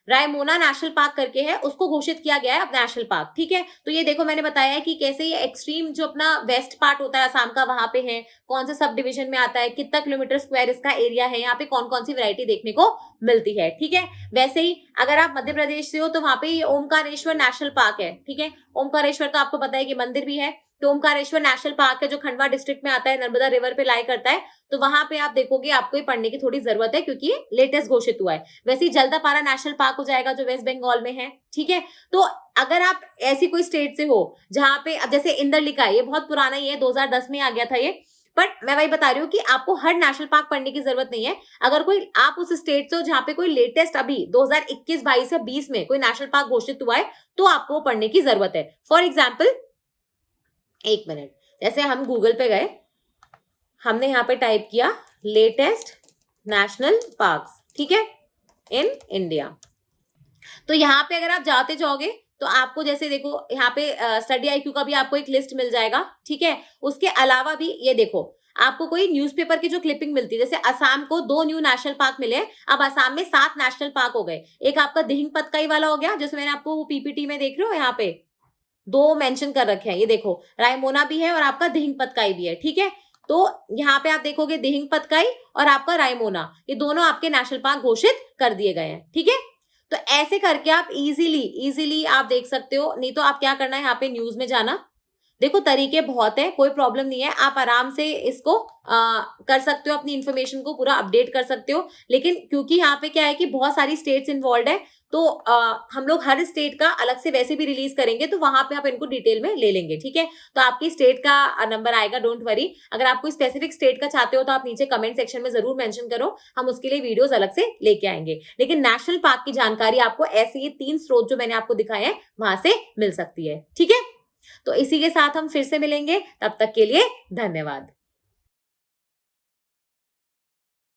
रायमोना नेशनल पार्क करके है, उसको घोषित किया गया है अब नेशनल पार्क। ठीक है, तो ये देखो मैंने बताया है कि कैसे ये एक्सट्रीम जो अपना वेस्ट पार्ट होता है आसाम का, वहां पे है, कौन से सब डिविजन में आता है, कितना किलोमीटर स्क्वायर इसका एरिया है, यहाँ पे कौन कौन सी वैरायटी देखने को मिलती है। ठीक है, वैसे ही अगर आप मध्य प्रदेश से हो तो वहां पे ये ओमकारेश्वर नेशनल पार्क है। ठीक है, ओमकारेश्वर तो आपको पता है कि मंदिर भी है, तो ओमकारेश्वर नेशनल पार्क है जो खंडवा डिस्ट्रिक्ट में आता है, नर्मदा रिवर पे लाई करता है। तो वहां पे आप देखोगे आपको ये पढ़ने की थोड़ी जरूरत है क्योंकि ये लेटेस्ट घोषित हुआ है। वैसे ही जल्दापारा नेशनल पार्क हो जाएगा जो वेस्ट बंगाल में है। ठीक है, तो अगर आप ऐसी कोई स्टेट से हो जहां पे, अब जैसे इंदरलिका है, ये बहुत पुराना ही है, 2010 में आ गया था ये, बट मैं वही बता रही हूँ कि आपको हर नेशनल पार्क पढ़ने की जरूरत नहीं है। अगर कोई आप उस स्टेट से हो जहां पे कोई लेटेस्ट अभी 2021, 22 या 20 में कोई नेशनल पार्क घोषित हुआ है, तो आपको पढ़ने की जरूरत है। फॉर एग्जाम्पल, एक मिनट, जैसे हम गूगल पे गए, हमने यहाँ पे टाइप किया लेटेस्ट नेशनल पार्क्स, ठीक है, इन इंडिया। तो यहाँ पे अगर आप जाते जाओगे तो आपको जैसे देखो यहाँ पे स्टडी आईक्यू का भी आपको एक लिस्ट मिल जाएगा। ठीक है, उसके अलावा भी ये देखो आपको कोई न्यूज़पेपर की जो क्लिपिंग मिलती है, जैसे असम को 2 न्यू नेशनल पार्क मिले, अब असम में 7 नेशनल पार्क हो गए। एक आपका दिहिंग पतकाई वाला हो गया, जैसे मैंने आपको वो पीपीटी में देख रहे हो यहाँ पे 2 मेंशन कर रखे हैं, ये देखो रायमोना भी है और आपका दिहिंग पतकाई भी है। ठीक है, तो यहाँ पे आप देखोगे दिहिंग पतकाई और आपका रायमोना, ये दोनों आपके नेशनल पार्क घोषित कर दिए गए हैं। ठीक है, तो ऐसे करके आप इजीली आप देख सकते हो। नहीं तो आप क्या करना है, यहाँ पे न्यूज में जाना, देखो तरीके बहुत है, कोई प्रॉब्लम नहीं है, आप आराम से इसको कर सकते हो, अपनी इंफॉर्मेशन को पूरा अपडेट कर सकते हो। लेकिन क्योंकि यहाँ पे क्या है कि बहुत सारी स्टेट्स इन्वॉल्व है, तो हम लोग हर स्टेट का अलग से वैसे भी रिलीज करेंगे, तो वहां पे आप इनको डिटेल में ले लेंगे। ठीक है, तो आपकी स्टेट का नंबर आएगा, डोंट वरी। अगर आप कोई स्पेसिफिक स्टेट का चाहते हो तो आप नीचे कमेंट सेक्शन में जरूर मेंशन करो, हम उसके लिए वीडियोस अलग से लेके आएंगे। लेकिन नेशनल पार्क की जानकारी आपको ऐसे ही 3 स्रोत जो मैंने आपको दिखाए हैं वहां से मिल सकती है। ठीक है, तो इसी के साथ हम फिर से मिलेंगे, तब तक के लिए धन्यवाद।